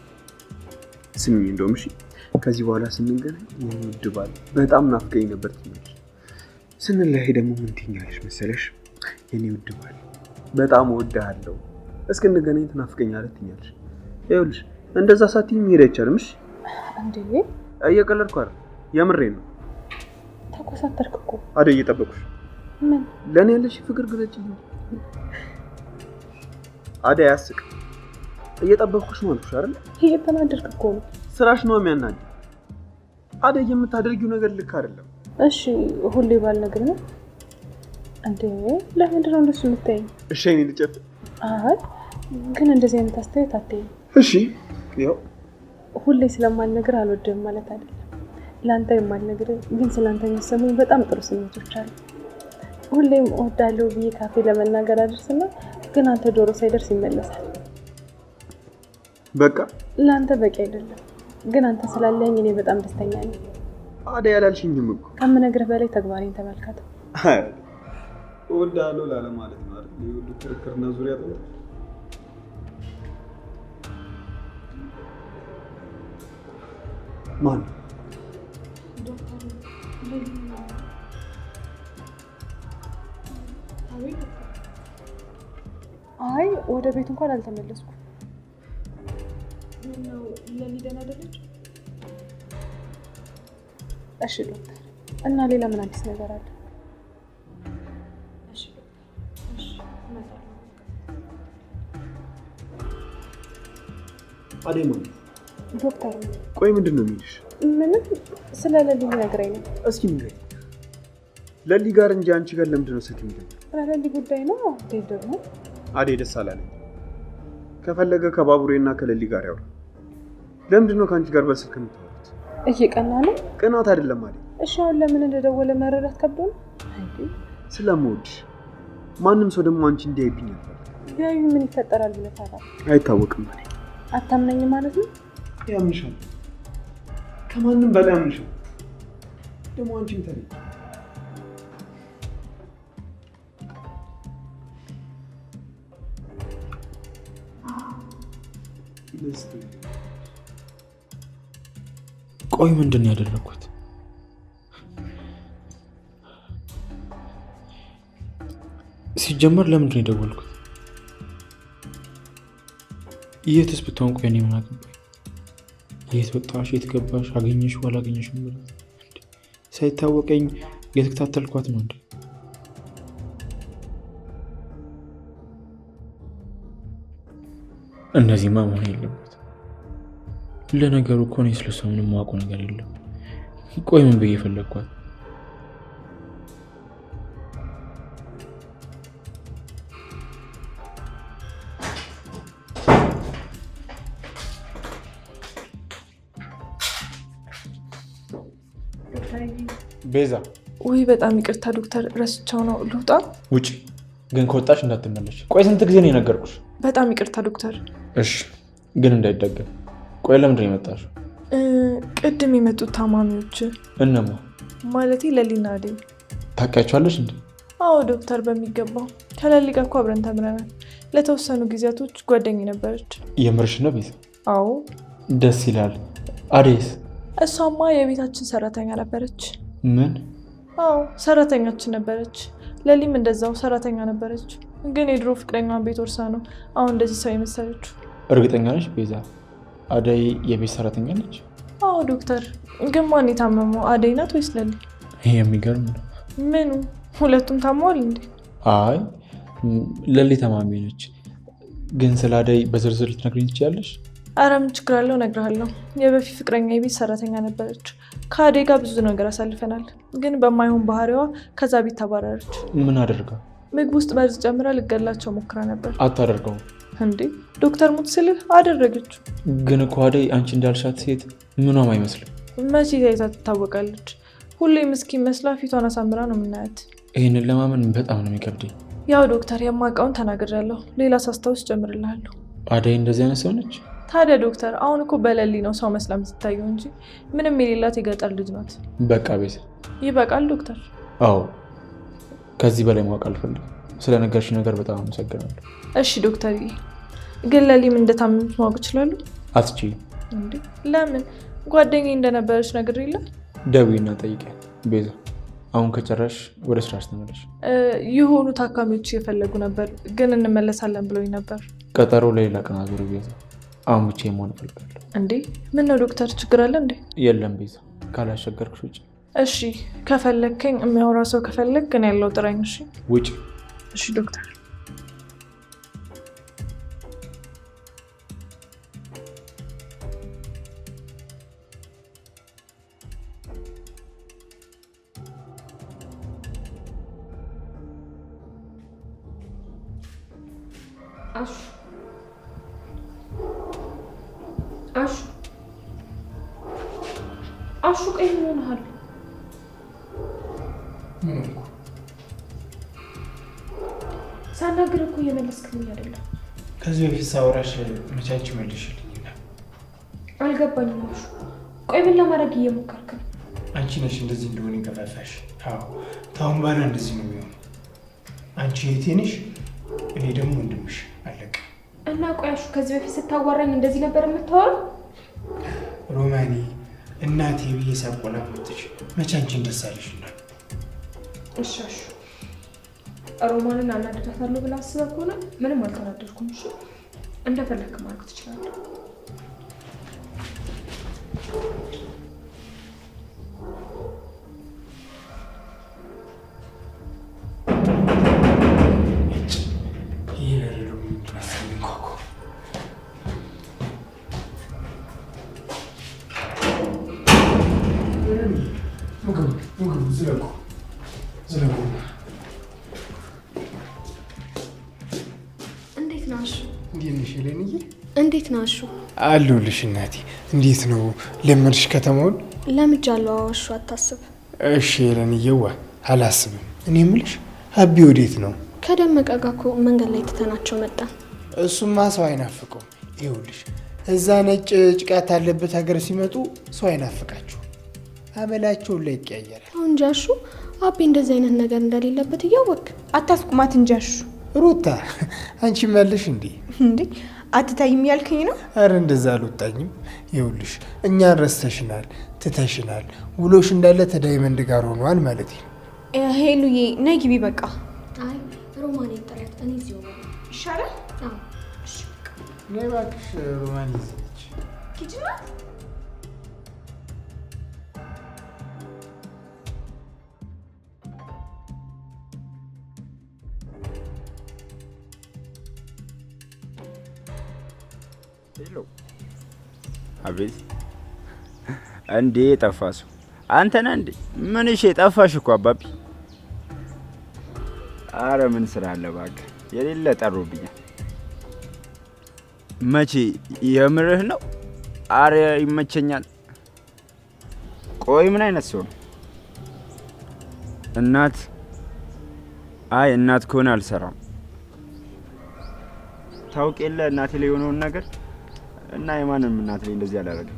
ስሚኝ፣ እንደውም እሺ፣ ከዚህ በኋላ ስንገናኝ የውድ ባል በጣም ናፍቀኝ ነበር ትኛለሽ። ስንለያይ ደግሞ ምን ትኛለሽ መሰለሽ? የኔ ውድ ባል በጣም እወድሃለሁ፣ እስክንገናኝ ትናፍቀኛለህ ትኛለሽ። ይኸውልሽ እንደዛ ሳትይኝ መሄድ አይቻልም። እሺ?
እንዴ?
እየቀለድኩ አይደል፣ የምሬን ነው።
ተኮሳተርክ እኮ።
አደይ፣ እየጠበኩሽ።
ምን?
ለእኔ ያለሽ ፍቅር ግለጭልኝ። አደይ፣ አያስቅም። እየጠበኩሽ ነው አልኩሽ አይደል?
እየተናደድክ እኮ ነው።
ስራሽ ነው የሚያናድ። አደይ፣ የምታደርጊው ነገር ልክ አይደለም።
እሺ ሁሌ ባልነግርህ ነው እንዴ? ለምንድን ነው እንደሱ የምታይኝ?
እሺ እኔ ልጨፍ።
አይ ግን እንደዚህ አይነት አስተያየት አትይኝ።
እሺ ያው
ሁሌ ስለማልነግር አልወድም ማለት አይደለም። ለአንተ የማልነግር ግን ስለአንተ የሚሰሙኝ በጣም ጥሩ ስሜቶች አሉ። ሁሌም እወዳለሁ ብዬ ካፌ ለመናገር አድርስና ግን አንተ ጆሮ ሳይደርስ ይመለሳል።
በቃ
ለአንተ በቂ አይደለም፣ ግን አንተ ስላለኝ እኔ በጣም ደስተኛ ነኝ።
አደይ፣ ያላልሽኝም እኮ
ከምነግርህ በላይ ተግባሬን ተመልከተው።
አይ እወዳለሁ ላለ ማለት ነው አይደል? የሁሉ ክርክርና ዙሪያ ነው። ማን?
አይ ወደ ቤት እንኳን አልተመለስኩም።
ምነው ለኔ ደህና አይደለች?
እሺ ዶክተር፣ እና ሌላ ምን አዲስ ነገር አለ?
እሺ ዶክተር፣ እሺ እመጣለሁ።
አደይ ማለት
ዶክተር፣
ቆይ ምንድን ነው የሚልሽ?
ምንም ስለ ለሊ ነግረኝ ነው።
እስኪ ንገሪኝ። ለሊ ጋር እንጂ አንቺ ጋር ለምንድን ነው ስልክ የሚደውለው?
ለሊ ጉዳይ ነው። ዴቭ ደግሞ
አደይ ደስ አላለኝ። ከፈለገ ከባቡሬና ከለሊ ጋር ያውራ። ለምንድን ነው ከአንቺ ጋር በስልክ የምታወሩት?
እየቀና ነው።
ቅናት አይደለም አደይ።
እሺ አሁን ለምን እንደደወለ መረዳት ከብዶ ነው እንዴ?
ስለምወድሽ። ማንም ሰው ደግሞ አንቺ እንዲያይብኝ አልፈልግም።
ቢያዩ ምን ይፈጠራል ብለህ ታዲያ?
አይታወቅም አደይ።
አታምነኝ ማለት ነው?
ያምንሻል፣ ከማንም በላይ ያምንሻል። ደግሞ አንቺም ተለይ።
ቆይ ምንድን ነው ያደረኩት? ሲጀመር ለምንድን ነው የደወልኩት? የትስ ብትሆን ቆይ እኔ ምን አገባኝ? የት ወጣሽ፣ የት ገባሽ፣ አገኘሽ አላገኘሽ ሳይታወቀኝ የተከታተልኳት ነው እንዴ? እነዚህማ መሆን የለበት። ለነገሩ እኮ እኔ ስለሷ ምንም የማውቀው ነገር የለም። ቆይ ምን ብዬ ፈለግኳት?
ቤዛ
ወይ በጣም ይቅርታ ዶክተር፣ ረስቸው ነው። ልውጣ?
ውጪ፣ ግን ከወጣሽ እንዳትመለሽ። ቆይ ስንት ጊዜ ነው የነገርኩሽ?
በጣም ይቅርታ ዶክተር።
እሺ፣ ግን እንዳይደገም። ቆይ ለምንድን ነው የመጣሽው?
ቅድም የመጡት ታማሚዎች
እነማ?
ማለቴ ለሊና አደይ።
ታውቂያቸዋለሽ እንዴ?
አዎ ዶክተር፣ በሚገባው ከለሊ ጋር እኮ አብረን ተምረናል። ለተወሰኑ ጊዜያቶች ጓደኛ ነበረች።
የምርሽ ነው ቤዛ?
አዎ።
ደስ ይላል። አደይስ?
እሷማ የቤታችን ሰራተኛ ነበረች።
ምን?
አዎ ሰራተኛችን ነበረች። ለሊም እንደዛው ሰራተኛ ነበረች። ግን የድሮ ፍቅረኛዋን ቤት ወርሳ ነው አሁን እንደዚህ ሰው የመሰለችው።
እርግጠኛ ነሽ ቤዛ አደይ የቤት ሰራተኛ ነች?
አዎ ዶክተር። ግን ማን የታመመው አደይ ናት ወይስ ለሊ?
ይሄ የሚገርም ነው።
ምኑ? ሁለቱም ታመዋል እንዴ?
አይ ለሊ ታማሚ ነች። ግን ስለ አደይ በዝርዝር ልትነግሪኝ ትችያለሽ?
ኧረ ምን ችግር አለው፣ እነግርሃለሁ። የበፊት ፍቅረኛ የቤት ሰራተኛ ነበረች። ከአደይ ጋር ብዙ ነገር አሳልፈናል። ግን በማይሆን ባህሪዋ ከዛ ቤት ተባረረች።
ምን አደርጋ?
ምግብ ውስጥ መርዝ ጨምራ ልገላቸው ሞክራ ነበር።
አታደርገውም
እንዴ ዶክተር ሙት ስልህ አደረገችው።
ግን እኮ አደይ አንቺ እንዳልሻት ሴት ምኗም አይመስልም።
መቼ ታይታ ትታወቃለች? ሁሌም እስኪ መስላ ፊቷን አሳምራ ነው የምናያት።
ይህንን ለማመን በጣም ነው የሚከብደኝ።
ያው ዶክተር የማውቀውን ተናግሬያለሁ። ሌላ ሳስታውስ ጨምርልሃለሁ።
አደይ እንደዚህ አይነት ሰው ነች?
ታዲያ ዶክተር አሁን እኮ በለሊ ነው ሰው መስላ የምትታየው እንጂ ምንም የሌላት የገጠር ልጅ ናት።
በቃ ቤዛ
ይበቃል ዶክተር።
አዎ ከዚህ በላይ ማወቅ አልፈልግም። ስለነገርሽ ነገር በጣም አመሰግናለሁ።
እሺ ዶክተር፣ ግን ለሊም እንደታመመች ማወቅ ይችላሉ?
አትችይም።
እንዴ ለምን? ጓደኛዬ እንደነበረች ነገር የለ?
ደውይና ጠይቂያት። ቤዛ አሁን ከጨረሽ ወደ ስራሽ ተመለሽ።
የሆኑ ታካሚዎች እየፈለጉ ነበር፣ ግን እንመለሳለን ብሎኝ ነበር።
ቀጠሮ ለሌላ ቀን አዙሪ ቤዛ። አሁን ብቻዬን መሆን እፈልጋለሁ።
እንዴ ምን ነው ዶክተር፣ ችግር አለ እንዴ?
የለም ቤዛ፣ ካላስቸገርኩሽ ውጭ።
እሺ ከፈለግከኝ የሚያወራ ሰው ከፈለግ ግን ያለው ጥራኝ። እሺ
ውጭ።
እሺ ዶክተር።
አሹ አሹ አሹ፣ ቆይ ምን ሆነሃል? ሳናግር እኮ እየመለስክልኝ አይደለም።
ከዚህ በፊት ሳወራሽ መቻች መልሽልኝ።
አልገባኝም አሹ። ቆይ ምን ለማድረግ እየሞከርክ ነው?
አንቺ ነሽ እንደዚህ እንደሆነ ገፋፋሽ። አዎ ታሁን በኋላ እንደዚህ ነው የሚሆነው። አንቺ እህቴ ነሽ፣ እኔ ደግሞ ወንድምሽ። አለቀ።
እና ቆይ አሹ፣ ከዚህ በፊት ስታዋራኝ እንደዚህ ነበር የምታወራው?
ሮማኒ እናቴ ብዬ ሳቆላመጥሽ መቼ አንቺን ደስ አለሽና?
እሺ አሹ፣ ሮማንን አናድዳታለሁ ብለህ አስበህ ከሆነ ምንም አልተናደድኩም። እሺ እንደፈለግክ ማድረግ ትችላለህ።
እንዴት ናሹ?
አለሁልሽ እናቴ። እንዴት ነው ለመድሽ ከተማውን?
ለምጃለሁ። አዋሹ አታስብ።
እሺ ሄለንዬዋ፣ አላስብም። እኔ የምልሽ አቢ ወዴት ነው?
ከደመቀ ጋር እኮ መንገድ ላይ ትተናቸው መጣን።
እሱማ ሰው አይናፍቀውም። ይኸውልሽ እዛ ነጭ ጭቃት አለበት ሀገር ሲመጡ ሰው አይናፍቃቸው፣ አመላቸውን ላይ ይቀያየራል።
አሁን እንጂ አሹ፣ አቢ እንደዚህ አይነት ነገር እንደሌለበት እያወቅ
አታስቁማት እንጂ አሹ።
ሩታ አንቺ መልሽ እንዴ?
እንዴ አትታይም ያልከኝ ነው?
አረ እንደዛ አልወጣኝም። ይኸውልሽ እኛን ረስተሽናል፣ ትተሽናል። ውሎሽ እንዳለ ተዳይመንድ ጋር ሆኗል ማለት ነው።
ሄሉዬ ነይ ግቢ በቃ።
አይ ሮማን ጥረት እኔ እዚሁ
ይሻላል።
እሺ
ነይ እባክሽ ሮማን ይዘች
ኪችና
አቤት እንዴ ጠፋ ሰው አንተ ነህ እንዴ? ምን እሺ ጠፋሽ እኮ አባቢ። አረ ምን ስራ አለ እባክህ፣ የሌለ ጠሩብኛል። መቼ የምርህ ነው? አረ ይመቸኛል። ቆይ ምን አይነት ሰው ነው? እናት አይ እናት ከሆነ አልሰራም። ታውቅ የለ እናቴ ላይ የሆነውን ነገር እና የማንም እናት ላይ እንደዚህ አላደረገም።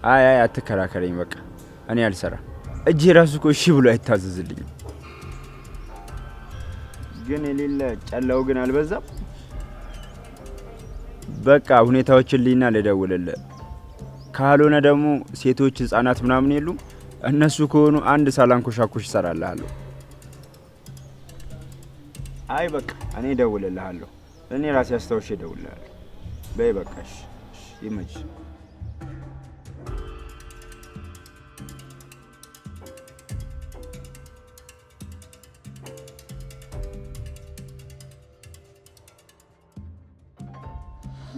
አይ አትከራከረኝ፣ በቃ እኔ አልሰራም። እጄ ራሱ እኮ እሺ ብሎ አይታዘዝልኝም። ግን የሌለ ጨላው ግን አልበዛም? በቃ ሁኔታዎችን ልይና ልደውልልህ። ካልሆነ ደግሞ ሴቶች ህፃናት ምናምን የሉም? እነሱ ከሆኑ አንድ ሳላንኮሻኮሽ እሰራልሃለሁ። አይ በቃ እኔ እደውልልሃለሁ። እኔ ራሴ አስታውሼ እደውልልሃለሁ። በይ በቃ እሺ፣ ይመችሽ።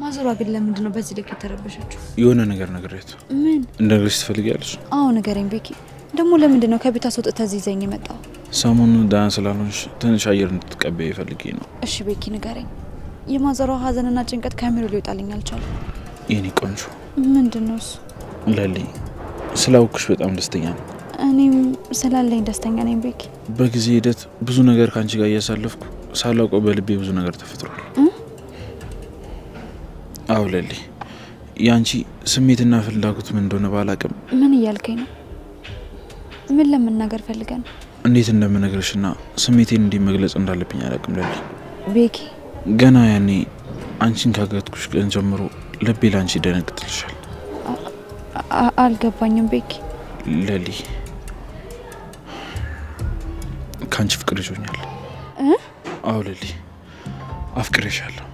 ማዘሯ ግን ለምንድን ነው በዚህ ልክ የተረበሸችው?
የሆነ ነገር ነግሬያት።
ምን
እንደነግርሽ ትፈልጊያለሽ?
አዎ ንገረኝ ቤኪ። ደግሞ ለምንድን ነው ከቤት አስወጥተህ እዚህ ይዘኝ የመጣው?
ሰሞኑን ደህና ስላልሆንሽ ትንሽ አየር እንድትቀበይ ፈልጌ ነው።
እሺ ቤኪ ንገረኝ። የማዘሯ ሀዘንና ጭንቀት ከአእምሮ ሊወጣልኝ አልቻለም።
የኔ ቆንጆ።
ምንድን ነው እሱ?
ለሊ ስላውቅሽ በጣም ደስተኛ ነው።
እኔም ስላለኝ ደስተኛ ነኝ ቤኪ።
በጊዜ ሂደት ብዙ ነገር ከአንቺ ጋር እያሳለፍኩ ሳላውቀው በልቤ ብዙ ነገር ተፈጥሯል። አዎ ለሊ፣ ያንቺ ስሜትና ፍላጎት ምን እንደሆነ ባላቅም።
ምን እያልከኝ ነው? ምን ለመናገር ፈልገን?
እንዴት እንደምነግርሽና ስሜቴን እንዴት መግለጽ እንዳለብኝ አላቅም ለሊ።
ቤኪ
ገና ያኔ አንቺን ካገትኩሽ ቀን ጀምሮ ልቤ ላንቺ ይደነግጥልሻል።
አልገባኝም ቤኪ።
ለሊ ካንቺ ፍቅር ይዞኛል። አዎ ለሊ አፍቅሬሻለሁ።